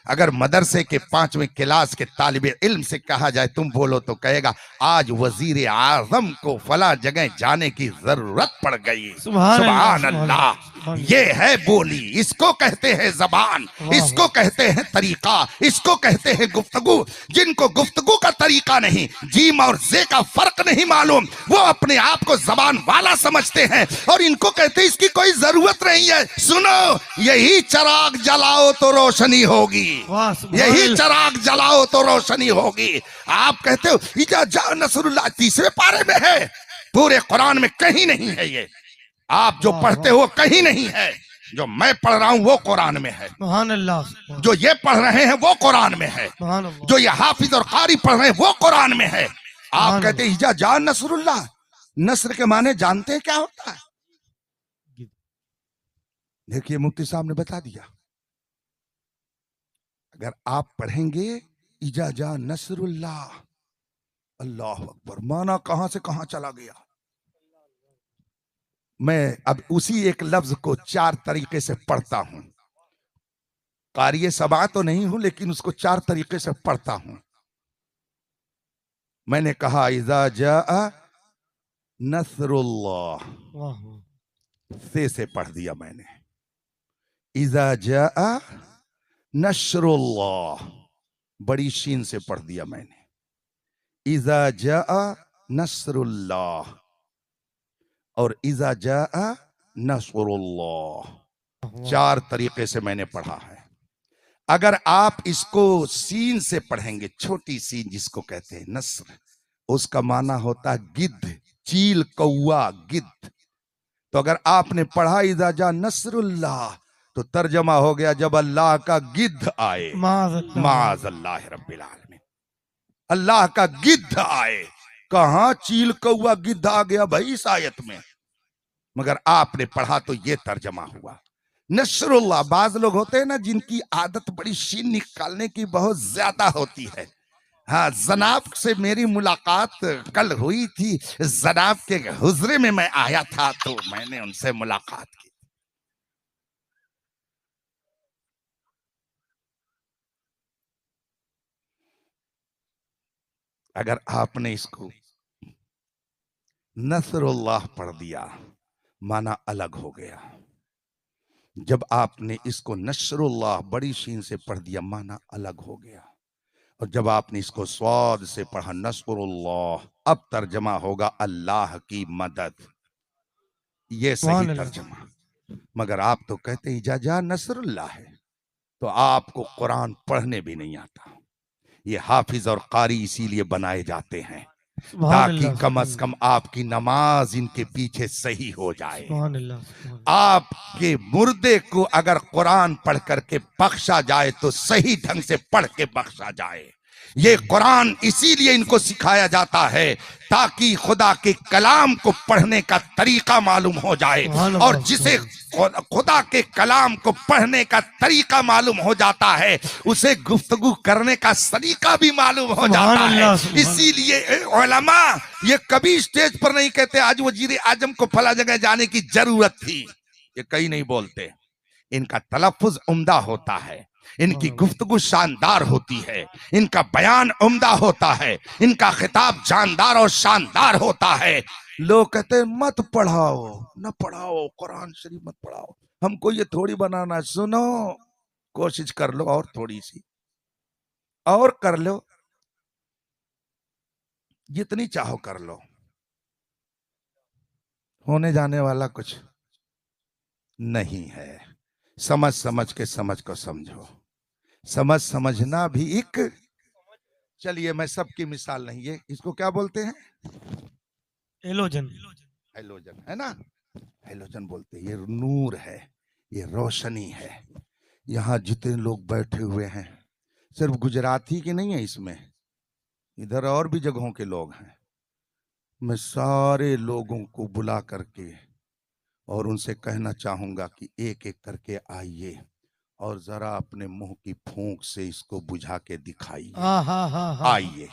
अगर मदरसे के 5वीं क्लास के तालिबे इल्म से कहा जाए, तुम बोलो, तो कहेगा आज वजीर आजम को फला जगह जाने की जरूरत पड़ गई। सुभान सुभान अल्लाह, अल्लाह, सुभान ये है बोली, इसको कहते हैं जबान, इसको कहते हैं तरीका, इसको कहते हैं गुफ्तगू। जिनको गुफ्तगू का तरीका नहीं, जीम और जे का फर्क नहीं मालूम, वो अपने आप को जबान वाला समझते हैं और इनको कहते हैं इसकी कोई जरूरत नहीं है। सुनो, यही चिराग जलाओ तो रोशनी होगी, वाह, सुभान यही अल्लाह। चिराग जलाओ तो रोशनी होगी। आप कहते हो इजा जा नसरुल्लाह 3वें पारे में है, पूरे कुरान में कहीं नहीं है। ये आप जो पढ़ते हो कहीं नहीं है, जो मैं पढ़ रहा हूं वो कुरान में है, सुभान अल्लाह, जो ये पढ़ रहे हैं वो कुरान में है, सुभान अल्लाह। जो ये हाफिज और कारी पढ़ रहे हैं वो कुरान में है। आप कहते हैं इजा जा नसरुल्लाह, नस्र के माने जानते हैं क्या होता है? देखिए मुफ्ती साहब ने बता दिया। अगर आप पढ़ेंगे इजा जा नसरुल्लाह, अल्लाह अकबर, माना कहां से कहां चला गया। मैं अब उसी एक लफ्ज को 4 तरीके से पढ़ता हूं। कारिये सबा तो नहीं हूं, लेकिन उसको 4 तरीके से पढ़ता हूं। मैंने कहा इजा जा नसरुल्लाह, वाह वाह, से पढ़ दिया मैंने। इजा जा नशरुल्लाह, बड़ी शीन से पढ़ दिया मैंने। इजा जा नसरुल्लाह और इजा जा नसरुल्लाह, 4 तरीके से मैंने पढ़ा है। अगर आप इसको सीन से पढ़ेंगे, छोटी सीन जिसको कहते हैं नस्र, उसका माना होता है गिद्ध, चील, कौआ, गिद्ध। तो अगर आपने पढ़ा इजा जा नसरुल्लाह तो तर्जमा हो गया जब अल्लाह का गिद्ध आए, माज़अल्लाह रब्बिल आलमीन, अल्लाह का गिद्ध आए। कहां चील कौआ गिद्ध आ गया भाई इस आयत में, मगर आपने पढ़ा तो ये तर्जमा हुआ नसरुल्लाह। बाज लोग होते हैं ना जिनकी आदत बड़ी शीन निकालने की बहुत ज्यादा होती है। हाँ, जनाब से मेरी मुलाकात कल हुई थी, जनाब के हुजरे में मैं आया था तो मैंने उनसे मुलाकात की। अगर आपने इसको नसरुल्लाह पढ़ दिया, माना अलग हो गया। जब आपने इसको नशरुल्लाह बड़ी शीन से पढ़ दिया, माना अलग हो गया। और जब आपने इसको स्वाद से पढ़ा नसरुल्लाह, अब तर्जमा होगा अल्लाह की मदद। ये सही तर्जमा। मगर आप तो कहते हैं इजा नसरुल्लाह है, तो आपको कुरान पढ़ने भी नहीं आता। ये हाफिज और कारी इसीलिए बनाए जाते हैं सुभान ताकि अल्लाह, कम अज कम आपकी नमाज इनके पीछे सही हो जाए। सुभान अल्लाह, सुभान आपके मुर्दे को अगर कुरान पढ़ करके बख्शा जाए तो सही ढंग से पढ़ के बख्शा जाए। ये कुरान इसीलिए इनको सिखाया जाता है ताकि खुदा के कलाम को पढ़ने का तरीका मालूम हो जाए, और जिसे खुदा के कलाम को पढ़ने का तरीका मालूम हो जाता है उसे गुफ्तगू करने का सलीका भी मालूम हो जाता है। इसीलिए उलमा ये कभी स्टेज पर नहीं कहते आज वजीर आजम को फला जगह जाने की जरूरत थी, ये कहीं नहीं बोलते। इनका तलफ्फुज उम्दा होता है, इनकी गुफ्तगू शानदार होती है, इनका बयान उम्दा होता है, इनका खिताब जानदार और शानदार होता है। लोग कहते मत पढ़ाओ, न पढ़ाओ, कुरान शरीफ मत पढ़ाओ, हमको ये थोड़ी बनाना। सुनो, कोशिश कर लो और थोड़ी सी और कर लो, जितनी चाहो कर लो, होने जाने वाला कुछ नहीं है। समझ समझ के समझ को समझो, समझ समझना भी एक, चलिए मैं सबकी मिसाल नहीं, ये इसको क्या बोलते हैं, हेलोजन, हेलोजन है ना, हेलोजन बोलते हैं। ये नूर है, ये रोशनी है। यहाँ जितने लोग बैठे हुए हैं सिर्फ गुजराती के नहीं है, इसमें इधर और भी जगहों के लोग हैं। मैं सारे लोगों को बुला करके और उनसे कहना चाहूंगा कि एक एक करके आइए और जरा अपने मुंह की फूंक से इसको बुझा के दिखाइए। आइए।